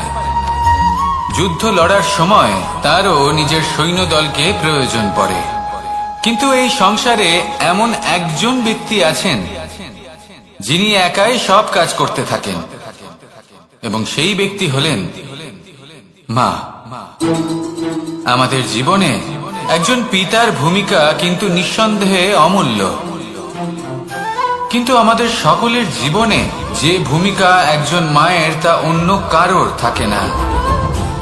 যুদ্ধ লড়ার সময় তারও নিজের সৈন্যদলকে প্রয়োজন পড়ে। কিন্তু এই সংসারে এমন একজন ব্যক্তি আছেন যিনি একাই সব কাজ করতে থাকেন, এবং সেই ব্যক্তি হলেন মা। আমাদের জীবনে একজন পিতার ভূমিকা কিন্তু নিঃসন্দেহে অমূল্য, কিন্তু আমাদের সকলের জীবনে যে ভূমিকা একজন মায়ের তা অন্য কারোর থাকে না।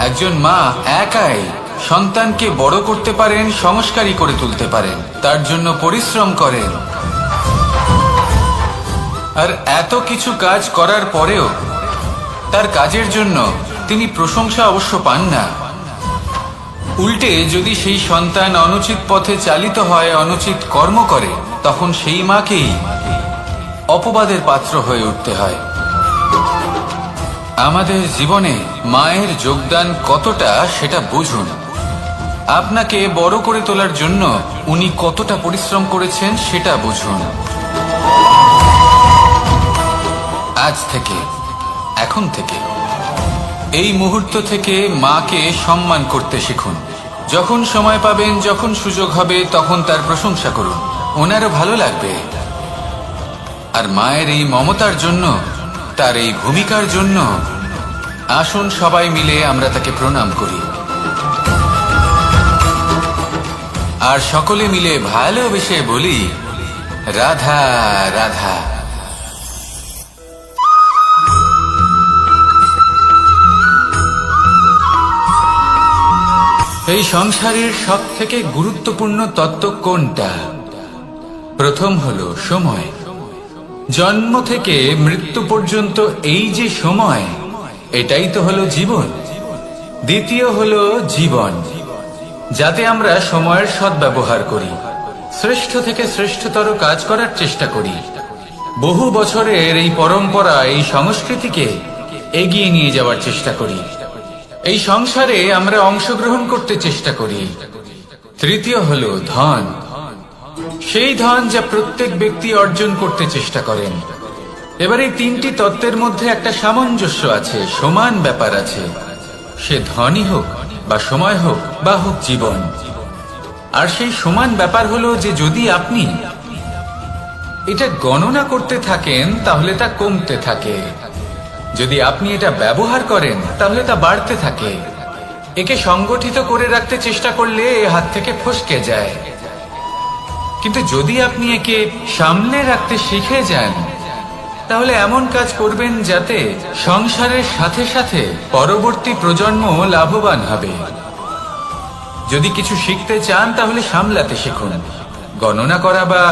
একজন মা একাই সন্তানকে বড় করতে পারেন, সংস্কারী করে তুলতে পারেন, তার জন্য পরিশ্রম করেন। আর এত কিছু কাজ করার পরেও তার কাজের জন্য তিনি প্রশংসা অবশ্য পান না। উল্টে যদি সেই সন্তান অনুচিত পথে চালিত হয়, অনুচিত কর্ম করে, তখন সেই মাকেই অপবাদের পাত্র হয়ে উঠতে হয়। আমাদের জীবনে মায়ের যোগদান কতটা সেটা বুঝুন। আপনাকে বড় করে তোলার জন্য উনি কতটা পরিশ্রম করেছেন সেটা বুঝুন। আজ থেকে, এখন থেকে, এই মুহূর্ত থেকে মাকে সম্মান করতে শিখুন। যখন সময় পাবেন, যখন সুযোগ হবে, তখন তার প্রশংসা করুন, ওনারও ভালো লাগবে। আর মায়ের এই মমতার জন্য, তার এই ভূমিকার জন্য আসুন সবাই মিলে আমরা তাকে প্রণাম করি, আর সকলে মিলে ভালোবেসে বলি, রাধা রাধা। এই সংসারের সব থেকে গুরুত্বপূর্ণ তত্ত্ব কোনটা? প্রথম হলো সময়। জন্ম থেকে মৃত্যু পর্যন্ত এই যে সময়, এটাই তো হলো জীবন। দ্বিতীয় হলো জীবন, যাতে আমরা সময়ের সদ্ব্যবহার করি, শ্রেষ্ঠ থেকে শ্রেষ্ঠতর কাজ করার চেষ্টা করি। বহু বছরের এই পরম্পরা, এই সংস্কৃতিকে এগিয়ে নিয়ে যাওয়ার চেষ্টা করি। এই সংসারে আমরা অংশগ্রহণ করতে চেষ্টা করি। তৃতীয় হলো ধন, সেই ধন যা প্রত্যেক ব্যক্তি অর্জন করতে চেষ্টা করেন। এবার এই তিনটি তত্ত্বের মধ্যে একটা সামঞ্জস্য আছে, সমান ব্যাপার আছে। সে ধনই হোক বা সময় হোক বা হোক জীবন। আর সেই সমান ব্যাপার হলো যে যদি আপনি এটা গণনা করতে থাকেন তাহলে তা কমতে থাকে, যদি আপনি এটা ব্যবহার করেন তাহলে তা বাড়তে থাকে। একে সংগঠিত করে রাখতে চেষ্টা করলে এ হাত থেকে ফসকে যায়, কিন্তু যদি আপনি একে সামলে রাখতে শিখে যান তাহলে এমন কাজ করবেন যাতে সংসারের সাথে সাথে পরবর্তী প্রজন্ম লাভবান হবে। যদি কিছু শিখতে চান তাহলে সামলাতে শিখুন, গণনা করা বা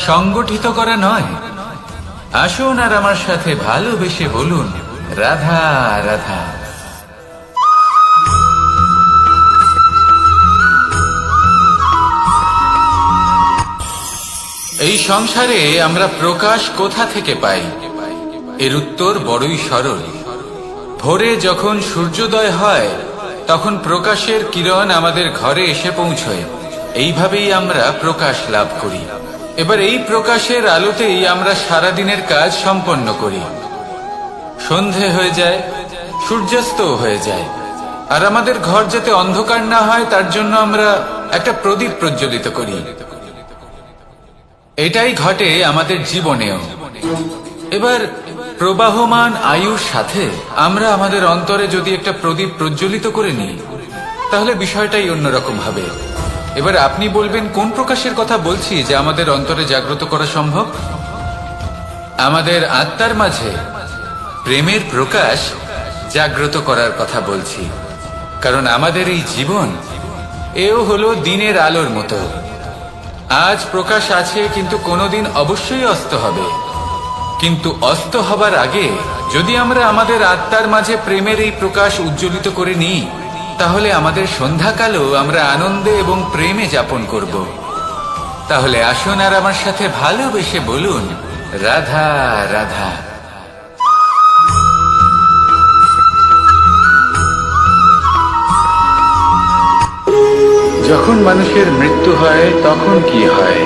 সংগঠিত করা নয়। আসুন আর আমার সাথে ভালোবেসে বলুন, রাধা রাধা। এই সংসারে আমরা প্রকাশ কোথা থেকে পাই? এর উত্তর বড়ই সরল। ভোরে যখন সূর্যোদয় হয় তখন প্রকাশের কিরণ আমাদের ঘরে এসে পৌঁছয়। এইভাবেই আমরা প্রকাশ লাভ করি। এবার এই প্রকাশের আলোতেই আমরা সারাদিনের কাজ সম্পন্ন করি। সন্ধে হয়ে যায়, সূর্যাস্ত হয়ে যায়, আর আমাদের ঘর যাতে অন্ধকার না হয় তার জন্য আমরা একটা প্রদীপ প্রজ্বলিত করি। এটাই ঘটে আমাদের জীবনেও। এবার প্রবাহমান আয়ুর সাথে আমরা আমাদের অন্তরে যদি একটা প্রদীপ প্রজ্বলিত করে নিই তাহলে বিষয়টাই অন্যরকম হবে। এবার আপনি বলবেন কোন প্রকাশের কথা বলছি যে আমাদের অন্তরে জাগ্রত করা সম্ভব? আমাদের আত্মার মাঝে প্রেমের প্রকাশ জাগ্রত করার কথা বলছি। কারণ আমাদের এই জীবন এও হলো দিনের আলোর মতো। আজ প্রকাশ আছে কিন্তু কোনোদিন অবশ্যই অস্ত হবে। কিন্তু অস্ত হবার আগে যদি আমরা আমাদের আত্মার মাঝে প্রেমের এই প্রকাশ উজ্জ্বলিত করে নিই তাহলে আমাদের সন্ধ্যাকালও আমরা আনন্দে এবং প্রেমে যাপন করব। তাহলে আসুন আর আমার সাথে ভালোবেসে বলুন, রাধা রাধা। যখন মানুষের মৃত্যু হয় তখন কি হয়?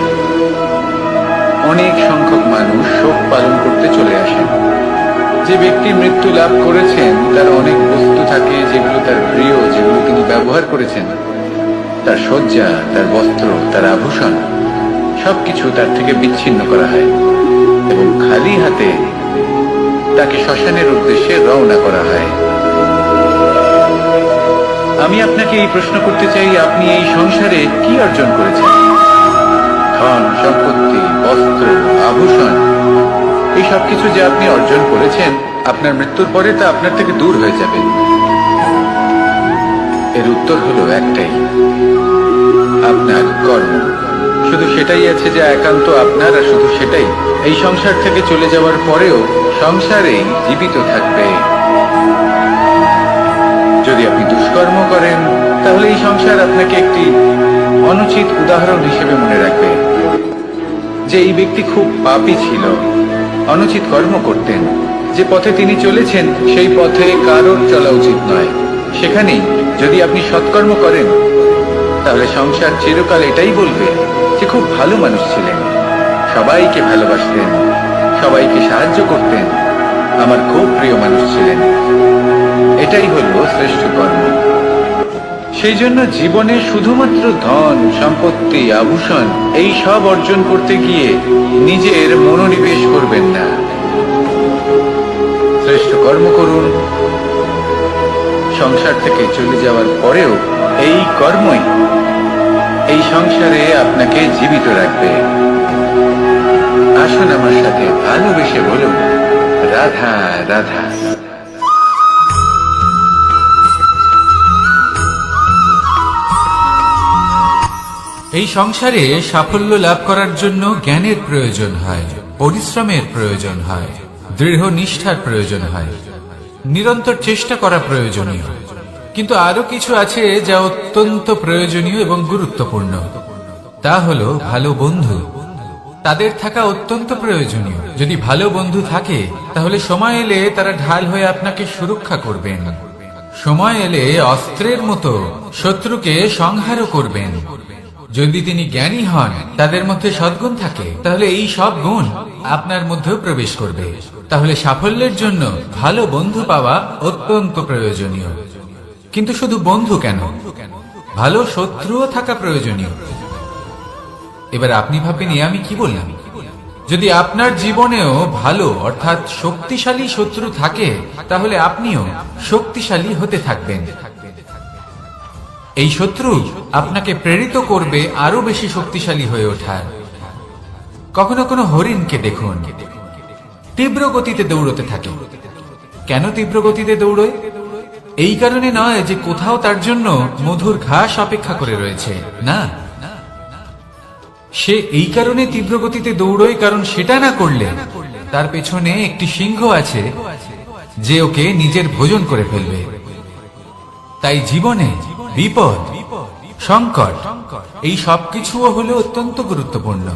অনেক সংখ্যক মানুষ শোক পালন করতে চলে আসেন। যে ব্যক্তি মৃত্যু লাভ করেছেন তার অনেক বস্তু থাকে যেগুলো তার প্রিয়, যেগুলো তিনি ব্যবহার করেছেন। তার শয্যা, তার বস্ত্র, তার আভূষণ সবকিছু তার থেকে বিচ্ছিন্ন করা হয় এবং খালি হাতে তাকে শ্মশানের উদ্দেশ্যে রওনা করা হয়। আমি আপনাকে এই প্রশ্ন করতে চাই, আপনি এই সংসারে কি অর্জন করেছেন? ধন, সম্পত্তি, বস্ত্র, আভূষণ, এই সবকিছু যে আপনি অর্জন করেছেন আপনার মৃত্যুর পরে তা আপনার থেকে দূর হয়ে যাবে। এর উত্তর হলো একটাই, আপনার কর্ম। শুধু সেটাই আছে যা একান্ত আপনার, আর শুধু সেটাই এই সংসার থেকে চলে যাওয়ার পরেও সংসারেই জীবিত থাকবে। যদি আপনি দুষ্কর্ম করেন তাহলে এই সংসার আপনাকে একটি অনুচিত উদাহরণ হিসেবে মনে রাখবে যে এই ব্যক্তি খুব পাপী ছিল, অনুচিত কর্ম করতেন। যে পথে তিনি চলেছেন সেই পথে কারোর চলা উচিত নয়। সেখানেই যদি আপনি সৎকর্ম করেন তাহলে সংসার চিরকাল এটাই বলবে যে খুব ভালো মানুষ ছিলেন, সবাইকে ভালোবাসতেন, সবাইকে সাহায্য করতেন, আমার খুব প্রিয় মানুষ ছিলেন। এটাই হলো শ্রেষ্ঠ কর্ম। সেই জন্য জীবনে শুধুমাত্র ধন, সম্পত্তি, আভূষণ এই সব অর্জন করতে গিয়ে নিজের মনোনিবেশ করবেন না। শ্রেষ্ঠ কর্ম করুন। সংসার থেকে চলে যাওয়ার পরেও এই কর্মই এই সংসারে আপনাকে জীবিত রাখবে। আসুন আমার সাথে ভালোবেসে বলুন, রাধা রাধা। এই সংসারে সাফল্য লাভ করার জন্য জ্ঞানের প্রয়োজন হয়, পরিশ্রমের প্রয়োজন হয়, দৃঢ় নিষ্ঠার প্রয়োজন হয়, নিরন্তর চেষ্টা করা প্রয়োজনীয়। কিন্তু আরো কিছু আছে যা অত্যন্ত প্রয়োজনীয় এবং গুরুত্বপূর্ণ। তা হলো ভালো বন্ধু। তাদের থাকা অত্যন্ত প্রয়োজনীয়। যদি ভালো বন্ধু থাকে তাহলে সময় এলে তারা ঢাল হয়ে আপনাকে সুরক্ষা করবেন। সময় এলে অস্ত্রের মতো শত্রুকে সংহারও করবেন। যদি তিনি জ্ঞানী হন, তাদের মধ্যে সদ্গুণ থাকে, তাহলে এই সব গুণ আপনার মধ্যেও প্রবেশ করবে। তাহলে সাফল্যের জন্য ভালো বন্ধু পাওয়া অত্যন্ত প্রয়োজনীয়। কিন্তু শুধু বন্ধু কেন, ভালো শত্রুও থাকা প্রয়োজনীয়। এবার আপনি ভাববেন, আমি কি বললাম? যদি আপনার জীবনেও ভালো অর্থাৎ শক্তিশালী শত্রু থাকে, তাহলে আপনিও শক্তিশালী হতে থাকবেন। এই শত্রু আপনাকে প্রেরিত করবে আরো বেশি শক্তিশালী হয়ে ওঠার। কখনো কোনো হরিণকে দেখুন, তীব্র গতিতে দৌড়তে থাকে। কেন তীব্র গতিতে দৌড়য়? এই কারণে নয় যে কোথাও তার জন্য মধুর ঘাস অপেক্ষা করে রয়েছে, না। সে এই কারণে তীব্র গতিতে দৌড়য় কারণ সেটা না করলে তার পেছনে একটি সিংহ আছে যে ওকে নিজের ভোজন করে ফেলবে। তাই জীবনে বিপদ, সংকট, এই সবকিছুও হলো অত্যন্ত গুরুত্বপূর্ণ।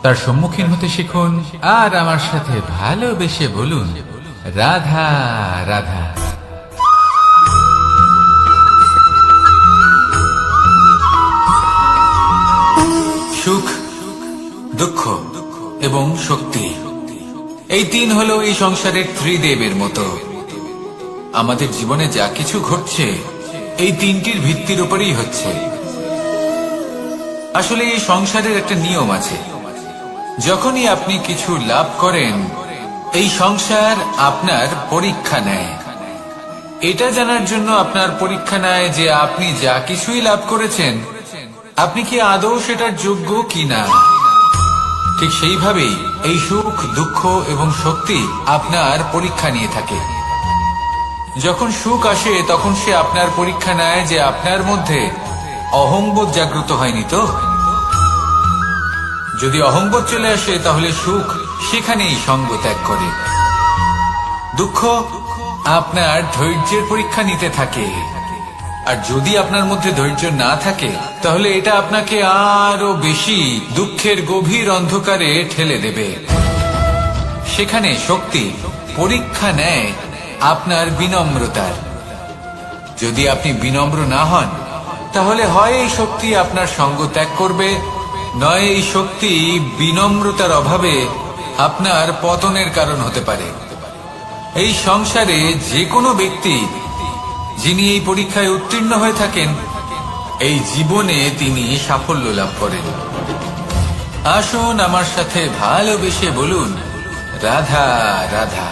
তার সম্মুখীন হতে শিখুন আর আমার সাথে ভালোবেসে বলুন, রাধা রাধা। সুখ, দুঃখ এবং শক্তি, এই তিন হলো এই সংসারের ত্রিদেবের মতো। আমাদের জীবনে যা কিছু ঘটছে এই তিনটির ভিত্তির উপরেই হচ্ছে। আসলে এই সংসারের একটা নিয়ম আছে। যখনই আপনি কিছু লাভ করেন, এই সংসার আপনার পরীক্ষা নেয়। এটা জানার জন্য আপনার পরীক্ষা নেয় যে আপনি যা কিছুই লাভ করেছেন, আপনি কি আদৌ সেটার যোগ্য কিনা। ঠিক সেইভাবেই এই সুখ, দুঃখ এবং শক্তি আপনার পরীক্ষা নিয়ে থাকে। যখন সুখ আসে তখন সে আপনার পরীক্ষা নেয় যে আপনার মধ্যে অহংবোধ জাগ্রত হয়নি তো। যদি অহংবোধ চলে আসে তাহলে সুখ সেখানেই সঙ্গ ত্যাগ করে। দুঃখ আপনার ধৈর্যের পরীক্ষা নিতে থাকে। আর যদি আপনার মধ্যে ধৈর্য না থাকে তাহলে এটা আপনাকে আরো বেশি দুঃখের গভীর অন্ধকারে ঠেলে দেবে। সেখানে শক্তি পরীক্ষা নেয় আপনার বিনম্রতার। যদি আপনি বিনম্র না হন তাহলে হয় এই শক্তি আপনার সঙ্গ ত্যাগ করবে, নয় এই শক্তি বিনম্রতার অভাবে আপনার পতনের কারণ হতে পারে। এই সংসারে যে কোনো ব্যক্তি যিনি এই পরীক্ষায় উত্তীর্ণ হয়ে থাকেন, এই জীবনে তিনি সাফল্য লাভ করেন। আসুন আমার সাথে ভালোবেসে বলুন, রাধা রাধা।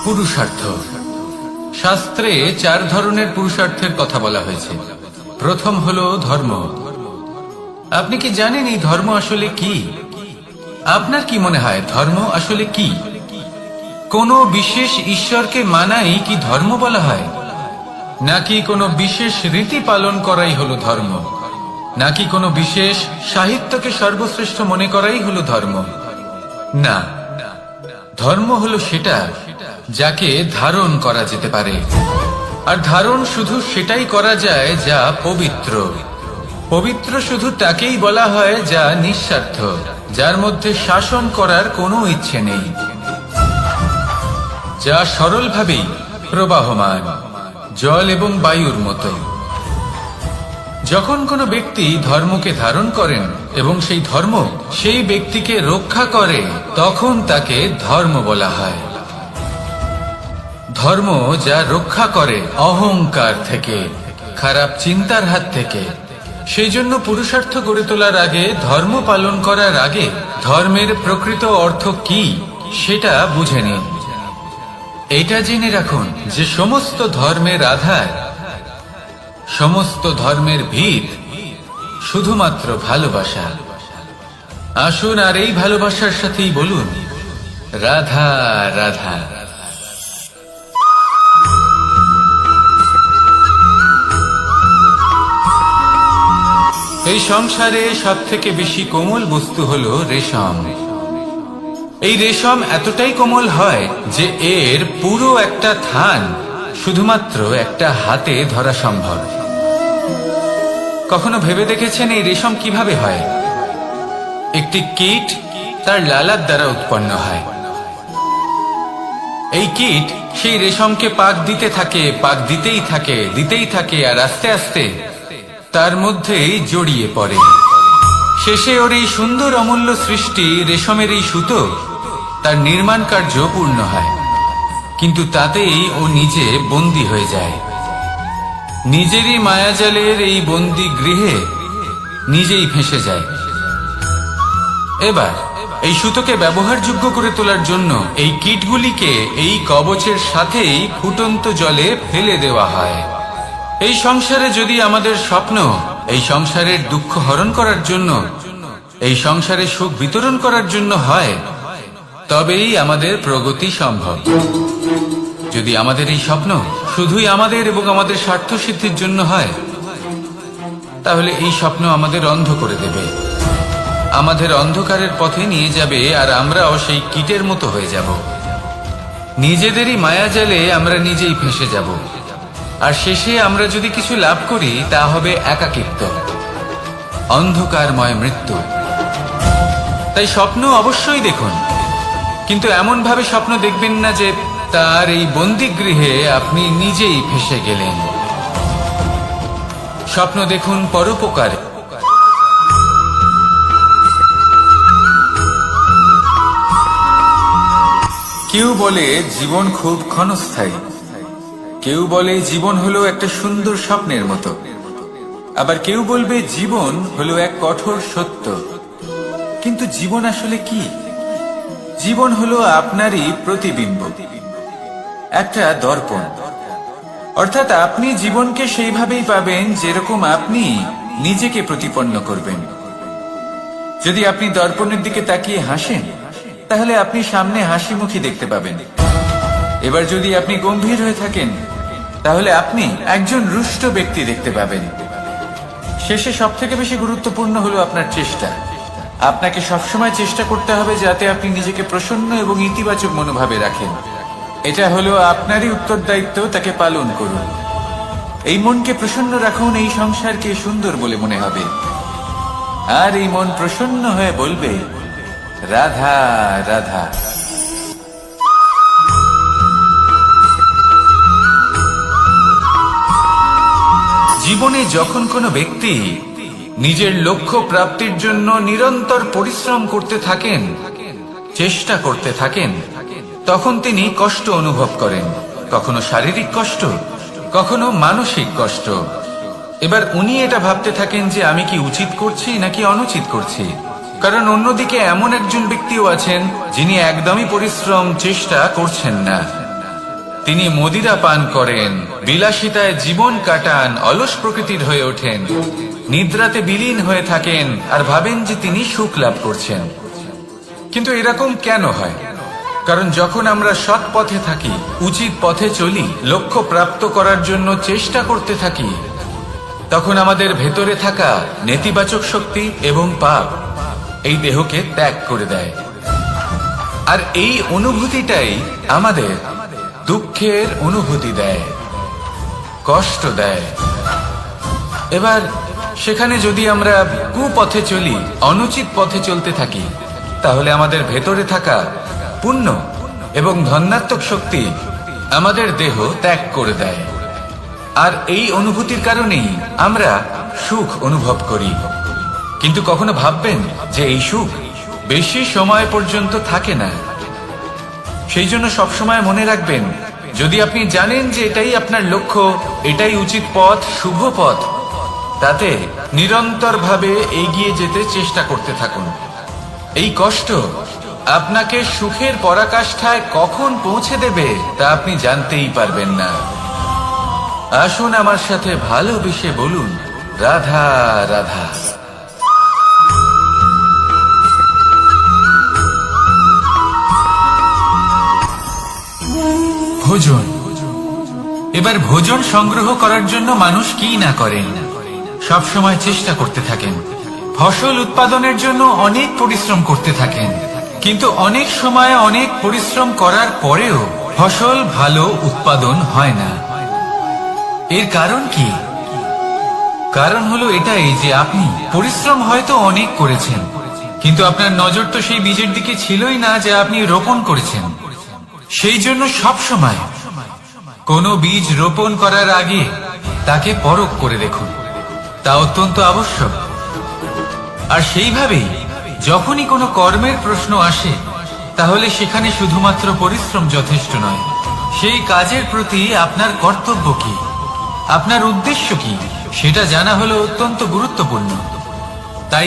পুরুষার্থ। শাস্ত্রে 4 ধরনের পুরুষার্থের কথা বলা হয়েছে। প্রথম হলো ধর্ম। আপনি কি জানেন এই ধর্ম আসলে কি? আপনার কি মনে হয় ধর্ম আসলে কি? কোন বিশেষ ঈশ্বরকে মানাই কি ধর্ম বলা হয়? নাকি কোনো বিশেষ রীতি পালন করাই হলো ধর্ম? নাকি কোনো বিশেষ সাহিত্যকে সর্বশ্রেষ্ঠ মনে করাই হলো ধর্ম? না, ধর্ম হলো সেটা যাকে ধারণ করা যেতে পারে। আর ধারণ শুধু সেটাই করা যায় যা পবিত্র। পবিত্র শুধু তাকেই বলা হয় যা নিঃস্বার্থ, যার মধ্যে শাসন করার কোনো ইচ্ছে নেই, যা সরলভাবেই প্রবাহমান, জল এবং বায়ুর মতো। যখন কোনো ব্যক্তি ধর্মকে ধারণ করেন এবং সেই ধর্ম সেই ব্যক্তিকে রক্ষা করে, তখন তাকে ধর্ম বলা হয়। ধর্ম যা রক্ষা করে অহংকার থেকে, খারাপ চিন্তার হাত থেকে। সেই জন্য পুরুষার্থ গড়ে তোলার আগে, ধর্ম পালন করার আগে ধর্মের প্রকৃত অর্থ কি সেটা বুঝে নিন। এটা জেনে রাখুন যে সমস্ত ধর্মের আধার, সমস্ত ধর্মের ভিত শুধুমাত্র ভালোবাসা। আসুন আর এই ভালোবাসার সাথেই বলুন, রাধা রাধা। এই সংসারে সব থেকে বেশি কোমল বস্তু হলো রেশম। এই রেশম এতটাই কোমল হয় যে এর পুরো একটা থান শুধুমাত্র একটা হাতে ধরা সম্ভব। কখনো ভেবে দেখেছেন এই রেশম কিভাবে হয়? একটি কীট তার লালার দ্বারা উৎপন্ন হয়। এই কীট সেই রেশমকে পাক দিতে থাকে, পাক দিতেই থাকে আর আস্তে আস্তে তার মধ্যেই জড়িয়ে পড়ে। শেষে ওর এই সুন্দর অমূল্য সৃষ্টি রেশমের এই সুতো তার নির্মাণ কার্য পূর্ণ হয়, কিন্তু তাতেই ও নিজে বন্দী হয়ে যায়। নিজেরই মায়াজালের এই বন্দী গৃহে নিজেই ফেঁসে যায়। এবার এই সুতোকে ব্যবহারযোগ্য করে তোলার জন্য এই কীটগুলিকে এই কবচের সাথেই ফুটন্ত জলে ফেলে দেওয়া হয়। এই সংসারে যদি আমাদের স্বপ্ন এই সংসারের দুঃখ হরণ করার জন্য, এই সংসারে সুখ বিতরণ করার জন্য হয়, তবেই আমাদের প্রগতি সম্ভব। যদি আমাদের এই স্বপ্ন শুধুই আমাদের এবং আমাদের স্বার্থ সিদ্ধির জন্য হয়, তাহলে এই স্বপ্ন আমাদের অন্ধ করে দেবে, আমাদের অন্ধকারের পথে নিয়ে যাবে, আর আমরাও সেই কীটের মতো হয়ে যাব। নিজেদেরই মায়াজালে আমরা নিজেই ফেঁসে যাব, আর শেষে আমরা যদি কিছু লাভ করি তা হবে একাকিত্ব, অন্ধকারময় মৃত্যু। তাই স্বপ্ন অবশ্যই দেখুন, কিন্তু এমন ভাবে স্বপ্ন দেখবেন না যে তার এই বন্দিগৃহে আপনি নিজেই ফেঁসে গেলেন। স্বপ্ন দেখুন পরোপকারে। কেউ বলে জীবন খুব ক্ষণস্থায়ী, কেউ বলে জীবন হলো একটা সুন্দর স্বপ্নের মতো, আবার কেউ বলবে জীবন হলো এক কঠোর সত্য। কিন্তু জীবন আসলে কি? জীবন হলো আপনারই প্রতিবিম্ব, একটা দর্পণ। অর্থাৎ আপনি জীবনকে সেইভাবেই পাবেন যেরকম আপনি নিজেকে প্রতিপন্ন করবেন। যদি আপনি দর্পণের দিকে তাকিয়ে হাসেন, তাহলে আপনি সামনে হাসি মুখী দেখতে পাবেন। এবার যদি আপনি গম্ভীর হয়ে থাকেন, তাহলে আপনি একজন রুষ্ট ব্যক্তি দেখতে পাবেন। শেষে সবথেকে বেশি গুরুত্বপূর্ণ হলো আপনার চেষ্টা। আপনাকে সবসময় চেষ্টা করতে হবে যাতে আপনি নিজেকে প্রসন্ন এবং ইতিবাচক মনোভাবে রাখেন। এটা হলো আপনারই উত্তরদায়িত্ব, তাকে পালন করুন। এই মনকে প্রসন্ন রাখুন, এই সংসারকে সুন্দর বলে মনে হবে, আর এই মন প্রসন্ন হয়ে বলবে রাধা রাধা। জীবনে যখন কোনো ব্যক্তি নিজের লক্ষ্য প্রাপ্তির জন্য নিরন্তর পরিশ্রম করতে থাকেন, চেষ্টা করতে থাকেন, তখন তিনি কষ্ট অনুভব করেন, কখনো শারীরিক কষ্ট, কখনো মানসিক কষ্ট। এবার উনি এটা ভাবতে থাকেন যে আমি কি উচিত করছি নাকি অনুচিত করছি। কারণ অন্যদিকে এমন একজন ব্যক্তিও আছেন যিনি একদমই পরিশ্রম চেষ্টা করছেন না। তিনি মদিরা পান করেন, বিলাসিতায় জীবন কাটান, অলস প্রকৃতির হয়ে ওঠেন, নিদ্রাতে বিলীন হয়ে থাকেন আর ভাবেন যে তিনি সুখ লাভ করছেন। কিন্তু এরকম কেন হয়? কারণ যখন আমরা সৎ পথে থাকি, উচিত পথে চলি, লক্ষ্য প্রাপ্ত করার জন্য চেষ্টা করতে থাকি, তখন আমাদের ভেতরে থাকা নেতিবাচক শক্তি এবং পাপ এই দেহকে ত্যাগ করে দেয়। আর এই অনুভূতিটাই আমাদের দুঃখের অনুভূতি দেয়, কষ্ট দেয়। এবার সেখানে যদি আমরা কুপথে চলি, অনুচিত পথে চলতে থাকি, তাহলে আমাদের ভেতরে থাকা পুণ্য এবং ধনাত্মক শক্তি আমাদের দেহ ত্যাগ করে দেয়। আর এই অনুভূতির কারণেই আমরা সুখ অনুভব করি। কিন্তু কখনো ভাববেন যে এই সুখ বেশি সময় পর্যন্ত থাকে না। সেই জন্য সবসময় মনে রাখবেন, যদি আপনি জানেন যে এটাই আপনার লক্ষ্য, এটাই উচিত পথ, শুভ পথ, তাতে নিরন্তরভাবে এগিয়ে যেতে চেষ্টা করতে থাকুন। এই কষ্ট আপনাকে সুখের পরাকাষ্ঠায় কখন পৌঁছে দেবে তা আপনি জানতেই পারবেন না। আসুন আমার সাথে ভালোবেসে বলুন রাধা রাধা। ভোজন। এবার ভোজন সংগ্রহ করার জন্য মানুষ কি না করেন, সবসময় চেষ্টা করতে থাকেন, ফসল উৎপাদনের জন্য অনেক পরিশ্রম করতে থাকেন, কিন্তু অনেক সময় অনেক পরিশ্রম করার পরেও ফসল ভালো উৎপাদন হয় না। এর কারণ কি? কারণ হলো এটাই যে আপনি পরিশ্রম হয়তো অনেক করেছেন, কিন্তু আপনার নজর তো সেই বীজের দিকে ছিলই না যে আপনি রোপণ করেছেন। সেই জন্য সব সময় কোনো বীজ রোপণ করার আগে তাকে পরখ করে দেখুন, তা অত্যন্ত আবশ্যক। আর সেইভাবেই যখনই কোনো কর্মের প্রশ্ন আসে, তাহলে সেখানে শুধুমাত্র পরিশ্রম যথেষ্ট নয়। সেই কাজের প্রতি আপনার কর্তব্য কি, আপনার উদ্দেশ্য কি, সেটা জানা হলো অত্যন্ত গুরুত্বপূর্ণ।